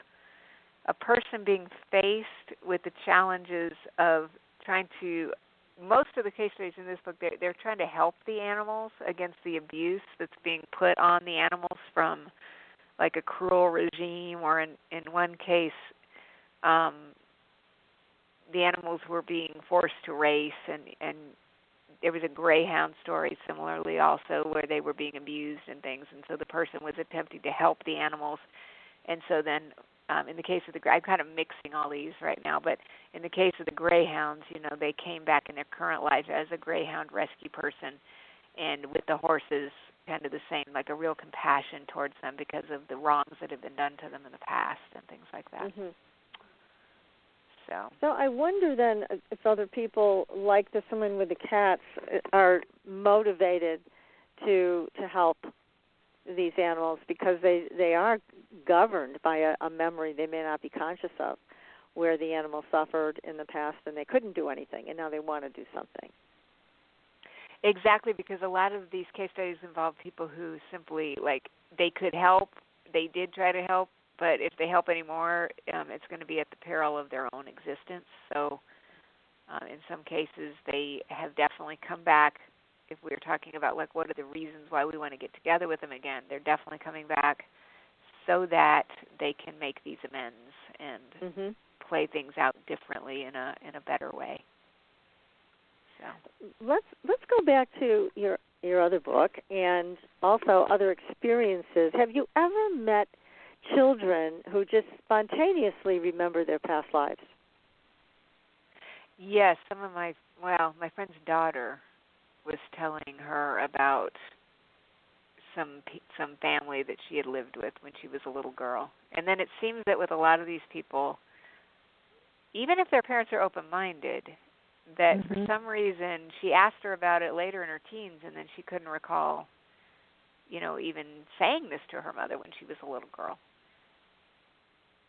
a person being faced with the challenges of trying to, most of the case studies in this book, they're trying to help the animals against the abuse that's being put on the animals from like a cruel regime, or in one case, the animals were being forced to race, and there was a greyhound story similarly also where they were being abused and things, and so the person was attempting to help the animals. And so then in the case of I'm kind of mixing all these right now, but in the case of the greyhounds, they came back in their current life as a greyhound rescue person, and with the horses, kind of the same, like a real compassion towards them because of the wrongs that have been done to them in the past and things like that. Mm-hmm. So I wonder then if other people like the woman with the cats are motivated to help these animals because they are governed by a memory they may not be conscious of, where the animal suffered in the past and they couldn't do anything, and now they want to do something. Exactly, because a lot of these case studies involve people who simply, they could help, they did try to help, but if they help anymore, it's going to be at the peril of their own existence. So in some cases, they have definitely come back. If we're talking about, what are the reasons why we want to get together with them again, they're definitely coming back so that they can make these amends and play things out differently in a better way. So let's go back to your other book and also other experiences. Have you ever met children who just spontaneously remember their past lives? Yes, some of my friend's daughter was telling her about some family that she had lived with when she was a little girl. And then it seems that with a lot of these people, even if their parents are open-minded, that for some reason she asked her about it later in her teens, and then she couldn't recall, even saying this to her mother when she was a little girl.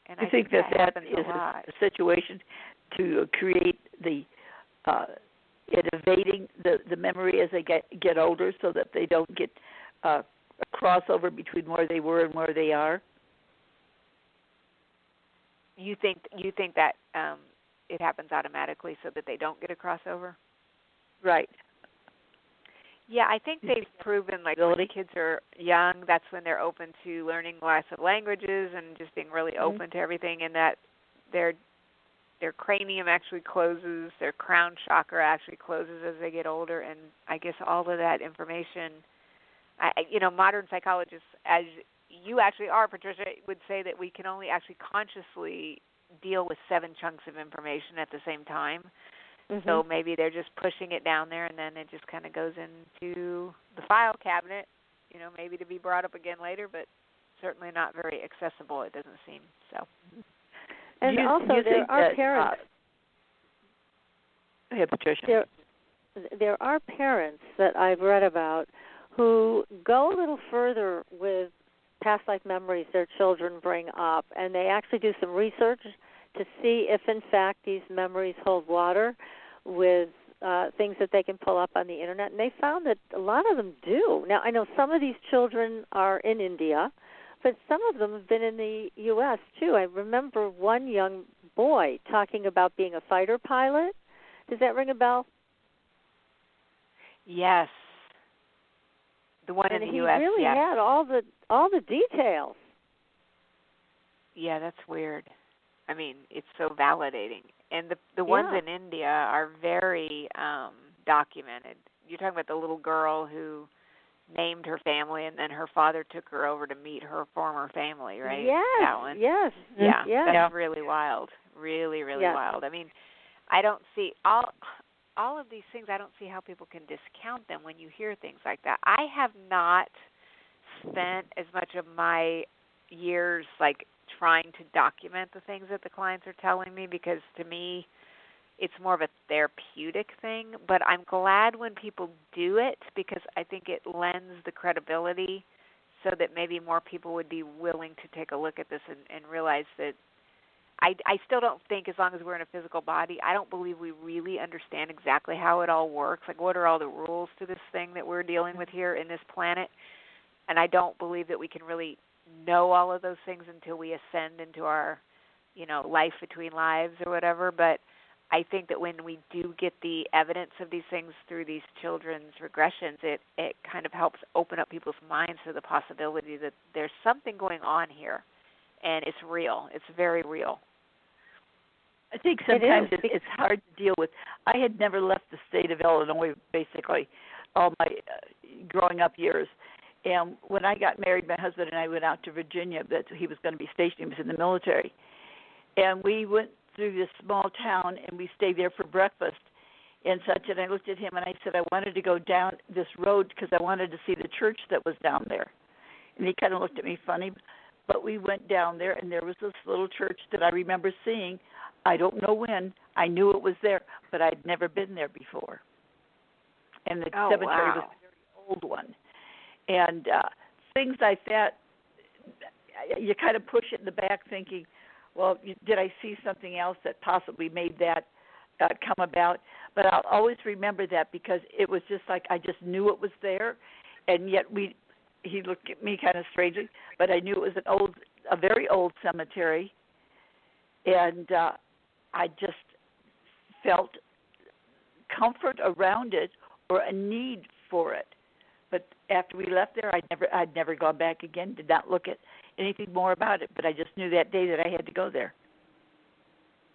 And I think that is a situation to create the evading the memory as they get older, so that they don't get a crossover between where they were and where they are. You think that it happens automatically so that they don't get a crossover? Right. Yeah, I think they've proven like when the kids are young, that's when they're open to learning lots of languages and just being really open to everything, and that their cranium actually closes, their crown chakra actually closes as they get older, and I guess all of that information, modern psychologists, as you actually are, Patricia, would say that we can only actually consciously deal with 7 chunks of information at the same time. So maybe they're just pushing it down there, and then it just kind of goes into the file cabinet, maybe to be brought up again later, but certainly not very accessible, it doesn't seem. So. And also, there are parents. Hey, Patricia. There are parents that I've read about who go a little further with past life memories their children bring up, and they actually do some research to see if, in fact, these memories hold water with things that they can pull up on the Internet. And they found that a lot of them do. Now, I know some of these children are in India, but some of them have been in the U.S., too. I remember one young boy talking about being a fighter pilot. Does that ring a bell? Yes. The one in the U.S., he really had all the details. Yeah, that's weird. I mean, it's so validating. And the ones in India are very documented. You're talking about the little girl who named her family, and then her father took her over to meet her former family, right? Yes, that one. Yes. Yeah, yes. That's really wild. Really, really wild. I mean, I don't see all of these things. I don't see how people can discount them when you hear things like that. I have not spent as much of my years like trying to document the things that the clients are telling me, because to me it's more of a therapeutic thing, but I'm glad when people do it, because I think it lends the credibility so that maybe more people would be willing to take a look at this and realize that I still don't think, as long as we're in a physical body, I don't believe we really understand exactly how it all works. Like, what are all the rules to this thing that we're dealing with here in this planet? And I don't believe that we can really know all of those things until we ascend into our, life between lives or whatever. But I think that when we do get the evidence of these things through these children's regressions, it kind of helps open up people's minds to the possibility that there's something going on here, and it's real. It's very real. I think sometimes it's hard to deal with. I had never left the state of Illinois, basically, all my growing up years. And when I got married, my husband and I went out to Virginia. That he was going to be stationed. He was in the military. And we went through this small town, and we stayed there for breakfast and such. And I looked at him, and I said, I wanted to go down this road because I wanted to see the church that was down there. And he kind of looked at me funny. But we went down there, and there was this little church that I remember seeing. I don't know when. I knew it was there, but I'd never been there before. And the cemetery was a very old one. And things like that, you kind of push it in the back thinking, well, did I see something else that possibly made that come about? But I'll always remember that, because it was just like I just knew it was there, and yet he looked at me kind of strangely, but I knew it was a very old cemetery, and I just felt comfort around it, or a need for it. But after we left there, I'd never gone back again, did not look at anything more about it, but I just knew that day that I had to go there.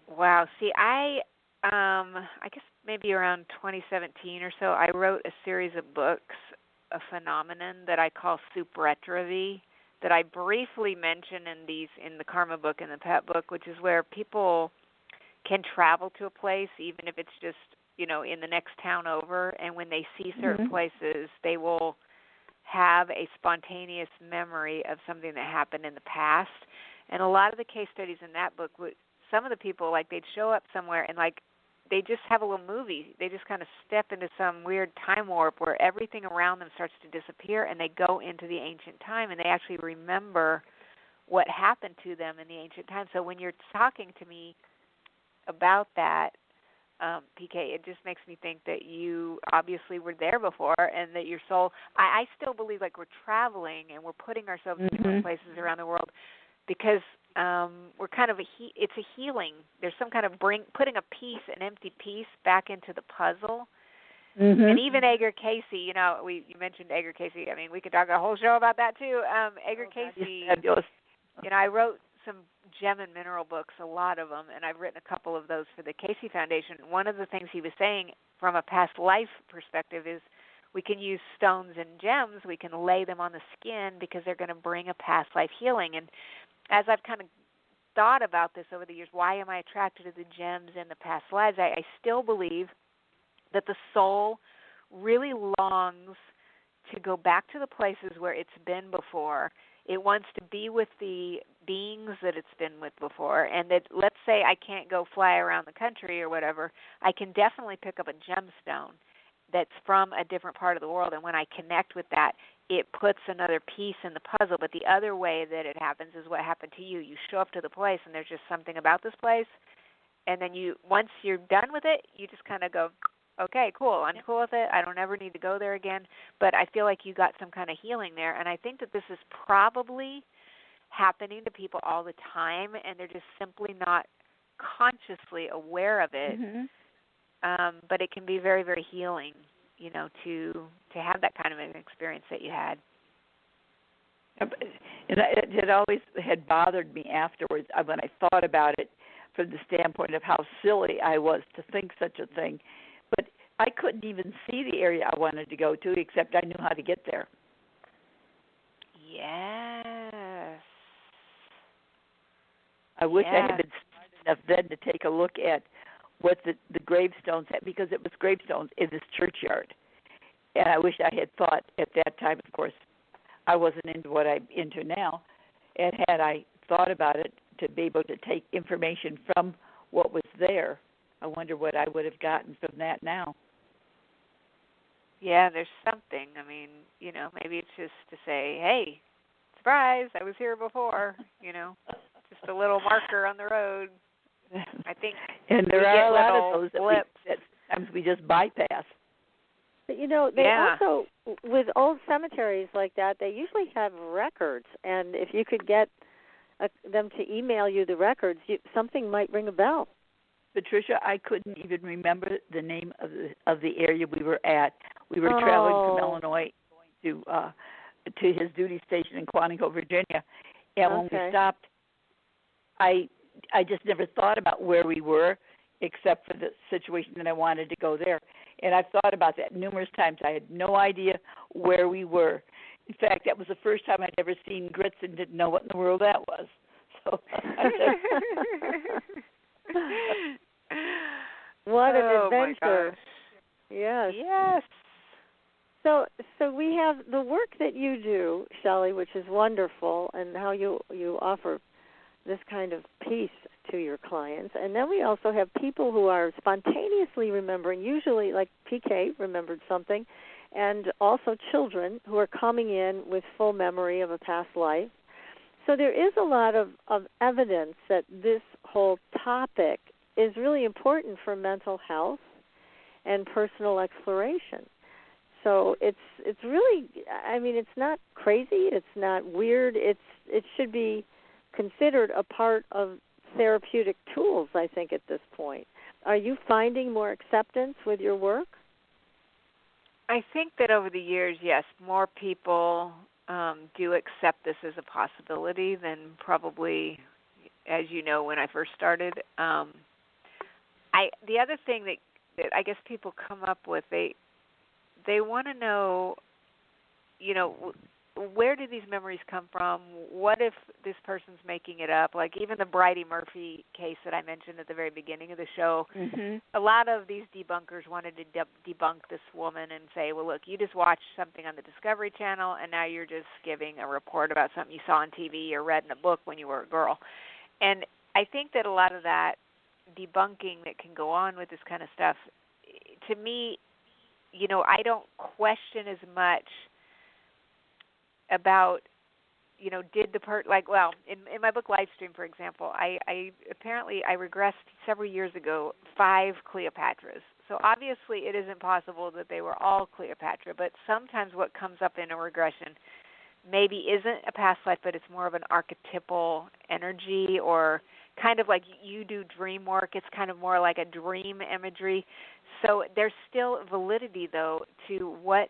Wow. See, I guess maybe around 2017 or so, I wrote a series of books, a phenomenon that I call Supretrovie, that I briefly mention in the Karma book and the Pet book, which is where people can travel to a place, even if it's just, in the next town over, and when they see certain places, they will have a spontaneous memory of something that happened in the past. And a lot of the case studies in that book, some of the people, like, they'd show up somewhere and, like, they just have a little movie. They just kind of step into some weird time warp where everything around them starts to disappear, and they go into the ancient time, and they actually remember what happened to them in the ancient time. So when you're talking to me about that, PK, it just makes me think that you obviously were there before, and that your soul, I still believe like we're traveling and we're putting ourselves in different places around the world, because we're kind of it's a healing. There's some kind of putting an empty piece back into the puzzle. Mm-hmm. And even Edgar Cayce, you mentioned Edgar Cayce. I mean, we could talk a whole show about that too. Edgar Cayce, I wrote some gem and mineral books, a lot of them, and I've written a couple of those for the Cayce Foundation. One of the things he was saying from a past life perspective is we can use stones and gems, we can lay them on the skin because they're going to bring a past life healing. And as I've kind of thought about this over the years, why am I attracted to the gems in the past lives? I still believe that the soul really longs to go back to the places where it's been before. It wants to be with the beings that it's been with before. And that, let's say I can't go fly around the country or whatever, I can definitely pick up a gemstone that's from a different part of the world. And when I connect with that, it puts another piece in the puzzle. But the other way that it happens is what happened to you. You show up to the place and there's just something about this place. And then once you're done with it, you just kind of go, okay, cool, I'm cool with it. I don't ever need to go there again. But I feel like you got some kind of healing there. And I think that this is probably happening to people all the time, and they're just simply not consciously aware of it. Mm-hmm. But it can be very, very healing, to have that kind of an experience that you had. And it always had bothered me afterwards when I thought about it from the standpoint of how silly I was to think such a thing. But I couldn't even see the area I wanted to go to, except I knew how to get there. Yes. I wish I had been smart enough then to take a look at what the gravestones had, because it was gravestones in this churchyard. And I wish I had thought at that time, of course, I wasn't into what I'm into now. And had I thought about it to be able to take information from what was there, I wonder what I would have gotten from that now. Yeah, there's something. I mean, maybe it's just to say, hey, surprise, I was here before, just a little marker on the road. I think. And there are a lot of those that sometimes we just bypass. But, they also, with old cemeteries like that, they usually have records. And if you could get them to email you the records, something might ring a bell. Patricia, I couldn't even remember the name of the area we were at. We were traveling from Illinois, going to his duty station in Quantico, Virginia. And when we stopped, I just never thought about where we were, except for the situation that I wanted to go there. And I've thought about that numerous times. I had no idea where we were. In fact, that was the first time I'd ever seen grits and didn't know what in the world that was. So what an adventure. My gosh. Yes. Yes. So we have the work that you do, Shelley, which is wonderful, and how you offer this kind of peace to your clients. And then we also have people who are spontaneously remembering, usually like PK remembered something, and also children who are coming in with full memory of a past life. So there is a lot of evidence that this whole topic is really important for mental health and personal exploration. So it's really, I mean, it's not crazy, it's not weird, it should be considered a part of therapeutic tools, I think, at this point. Are you finding more acceptance with your work? I think that over the years, yes, more people do accept this as a possibility than probably, as you know, when I first started. The other thing that I guess people come up with, they want to know, where do these memories come from? What if this person's making it up? Like even the Bridie Murphy case that I mentioned at the very beginning of the show, a lot of these debunkers wanted to debunk this woman and say, well, look, you just watched something on the Discovery Channel, and now you're just giving a report about something you saw on TV or read in a book when you were a girl. And I think that a lot of that debunking that can go on with this kind of stuff, to me, I don't question as much about, did the in my book Lifestream, for example, I apparently regressed several years ago 5 Cleopatras. So obviously it isn't possible that they were all Cleopatra, but sometimes what comes up in a regression maybe isn't a past life, but it's more of an archetypal energy, or kind of like you do dream work. It's kind of more like a dream imagery. So there's still validity, though, to what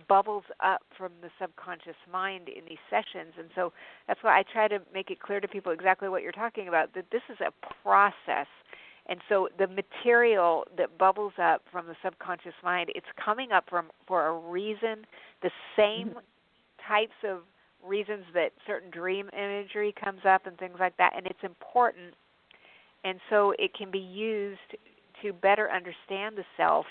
bubbles up from the subconscious mind in these sessions. And so that's why I try to make it clear to people exactly what you're talking about, that this is a process. And so the material that bubbles up from the subconscious mind, it's coming up for a reason, the same types of reasons that certain dream imagery comes up and things like that, and it's important. And so it can be used to better understand the self,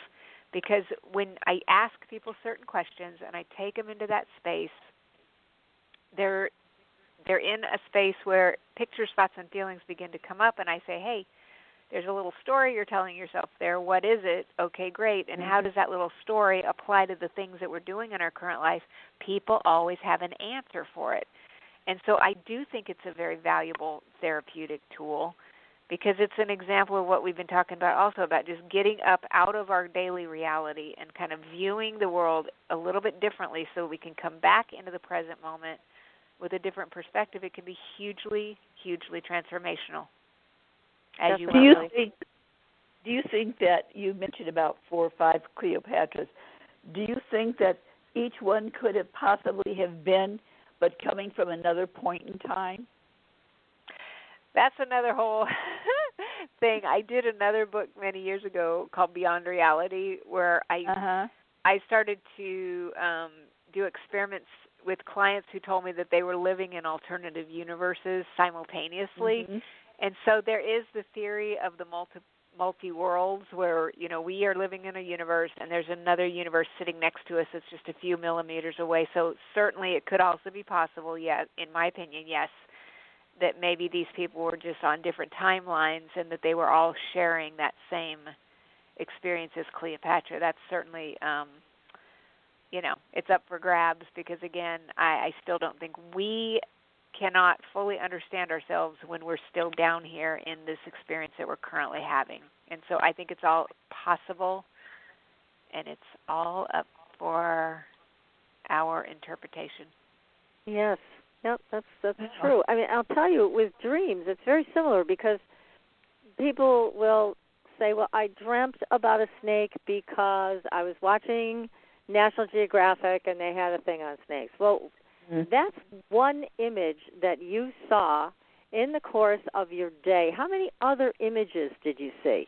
because when I ask people certain questions and I take them into that space, they're in a space where pictures, thoughts, and feelings begin to come up, and I say, hey, there's a little story you're telling yourself there. What is it? Okay, great. And how does that little story apply to the things that we're doing in our current life? People always have an answer for it. And so I do think it's a very valuable therapeutic tool, because it's an example of what we've been talking about also, about just getting up out of our daily reality and kind of viewing the world a little bit differently so we can come back into the present moment with a different perspective. It can be hugely, hugely transformational. As you do you think that you mentioned about 4 or 5 Cleopatras? Do you think that each one could have possibly have been, but coming from another point in time? That's another whole thing. I did another book many years ago called Beyond Reality, where I started to do experiments with clients who told me that they were living in alternative universes simultaneously. And so there is the theory of the multi-worlds, where, you know, we are living in a universe and there's another universe sitting next to us that's just a few millimeters away. So certainly it could also be possible, yes, in my opinion, yes, that maybe these people were just on different timelines and that they were all sharing that same experience as Cleopatra. That's certainly, you know, it's up for grabs, because, again, I still don't think we cannot fully understand ourselves when we're still down here in this experience that we're currently having. And so I think it's all possible, and it's all up for our interpretation. Yes. Yep, that's true. I mean, I'll tell you, with dreams, it's very similar, because people will say, well, I dreamt about a snake because I was watching National Geographic and they had a thing on snakes. Well, that's one image that you saw in the course of your day. How many other images did you see?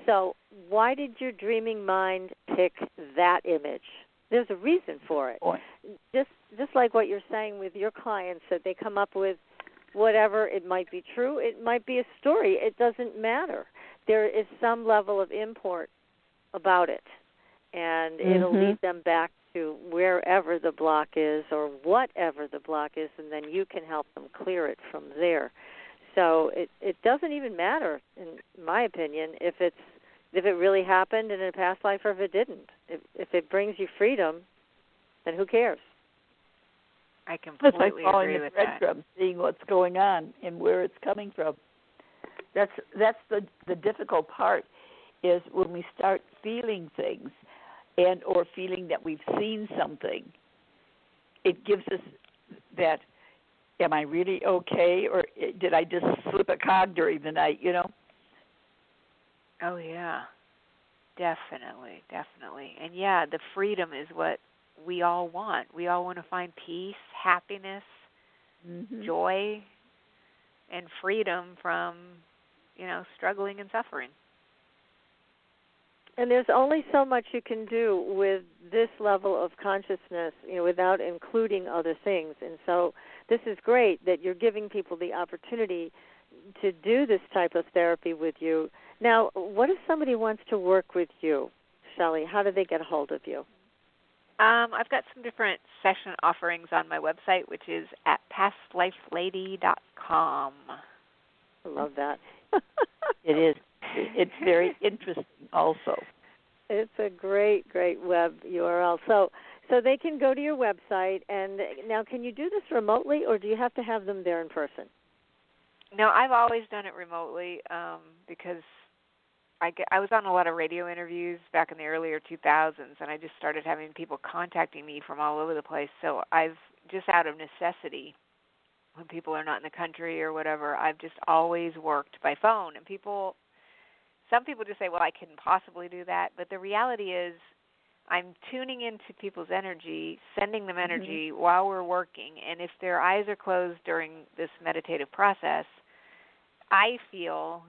So why did your dreaming mind pick that image? There's a reason for it. Just like what you're saying with your clients, that they come up with whatever. It might be true. It might be a story. It doesn't matter. There is some level of import about it, and it'll lead them back to wherever the block is or whatever the block is, and then you can help them clear it from there. So it doesn't even matter, in my opinion, if it really happened in a past life or if it didn't. If it brings you freedom, then who cares? I completely agree with that. Breadcrumbs, seeing what's going on and where it's coming from. That's the difficult part, is when we start feeling things and or feeling that we've seen something. It gives us that, am I really okay, or did I just slip a cog during the night, you know? Oh, yeah, definitely. And, yeah, the freedom is what we all want. We all want to find peace, happiness, joy, and freedom from, you know, struggling and suffering. And there's only so much you can do with this level of consciousness, you know, without including other things. And so this is great that you're giving people the opportunity to do this type of therapy with you. Now, what if somebody wants to work with you, Shelley? How do they get a hold of you? I've got some different session offerings on my website, which is at pastlifelady.com. I love that. It is. It's very interesting also. It's a great web URL. So they can go to your website. And now, can you do this remotely, or do you have to have them there in person? No, I've always done it remotely because I was on a lot of radio interviews back in the earlier 2000s, and I just started having people contacting me from all over the place. So I've just out of necessity, when people are not in the country or whatever, I've just always worked by phone. And some people just say, well, I couldn't possibly do that. But the reality is I'm tuning into people's energy, sending them energy while we're working. And if their eyes are closed during this meditative process, I feel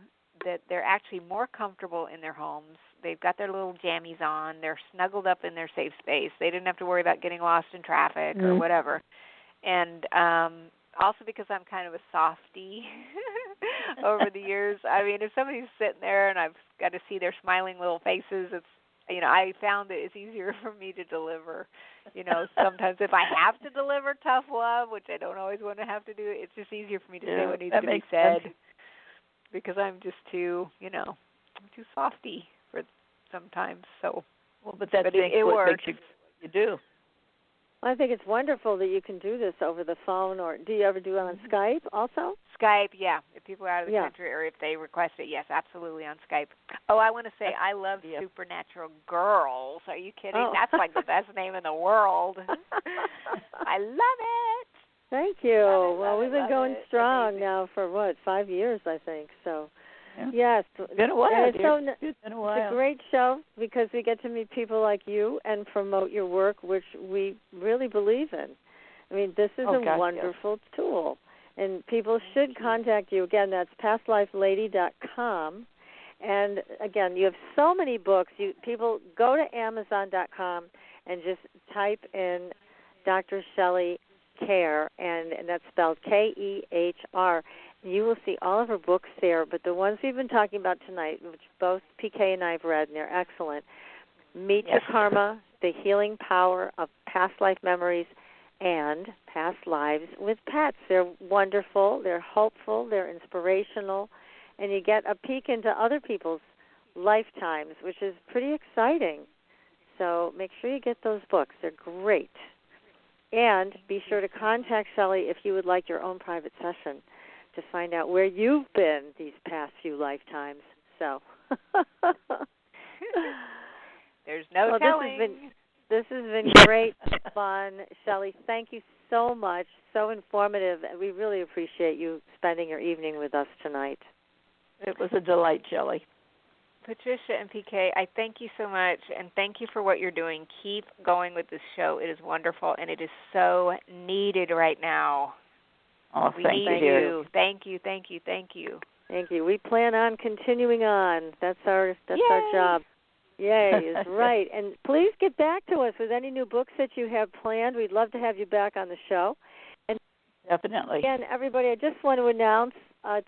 that they're actually more comfortable in their homes. They've got their little jammies on. They're snuggled up in their safe space. They didn't have to worry about getting lost in traffic or whatever. And also because I'm kind of a softie over the years. I mean, if somebody's sitting there and I've got to see their smiling little faces, it's, I found that it's easier for me to deliver. Sometimes if I have to deliver tough love, which I don't always want to have to do, it's just easier for me to say what needs to be said. Sense. Because I'm just too softy for sometimes. So, but it works. You do. Well, I think it's wonderful that you can do this over the phone, or do you ever do it on Skype also? Skype, yeah. If people are out of the country or if they request it, yes, absolutely on Skype. Oh, I want to say I love Supernatural Girls. Are you kidding? Oh. That's like the best name in the world. I love it. Thank you. Well, we've been going strong now for 5 years, I think. So, yes, it's been a while. It's been a while. It's a great show because we get to meet people like you and promote your work, which we really believe in. I mean, this is a wonderful tool, and people should contact you. Again, that's pastlifelady.com. And again, you have so many books. People go to Amazon.com and just type in Dr. Shelley Kaehr, and that's spelled Kehr. You will see all of her books there, but the ones we've been talking about tonight, which both PK and I have read, and they're excellent, Meet Your Karma, The Healing Power of Past Life Memories, and Past Lives with Pets. They're wonderful, they're hopeful, they're inspirational, and you get a peek into other people's lifetimes, which is pretty exciting. So make sure you get those books. They're great. And be sure to contact Shelley if you would like your own private session to find out where you've been these past few lifetimes. So there's no telling. This has been great fun. Shelley, thank you so much. So informative. We really appreciate you spending your evening with us tonight. It was a delight, Shelley. Patricia and PK, I thank you so much, and thank you for what you're doing. Keep going with this show. It is wonderful, and it is so needed right now. Oh, thank you. Thank you. Thank you. We plan on continuing on. That's our job. Yay is right. And please get back to us with any new books that you have planned. We'd love to have you back on the show. And definitely. Again, everybody, I just want to announce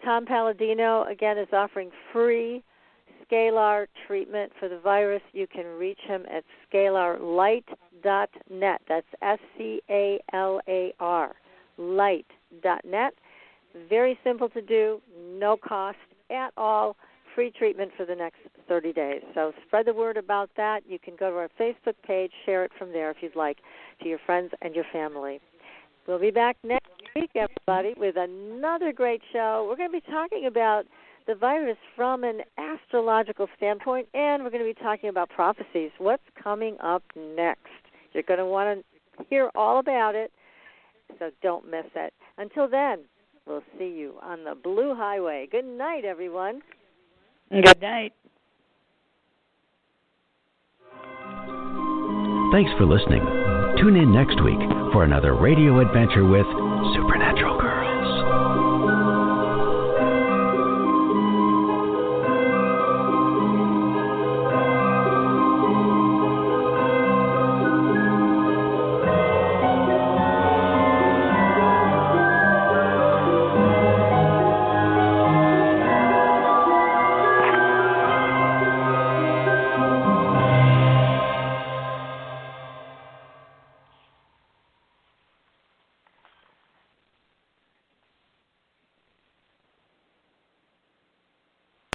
Tom Palladino, again, is offering free scalar treatment for the virus. You can reach him at scalarlight.net. That's SCALAR, light.net. Very simple to do, no cost at all, free treatment for the next 30 days. So spread the word about that. You can go to our Facebook page, share it from there if you'd like, to your friends and your family. We'll be back next week, everybody, with another great show. We're going to be talking about the virus from an astrological standpoint, and we're going to be talking about prophecies. What's coming up next? You're going to want to hear all about it, so don't miss it. Until then, we'll see you on the Blue Highway. Good night, everyone. Good night. Thanks for listening. Tune in next week for another radio adventure with Supernatural.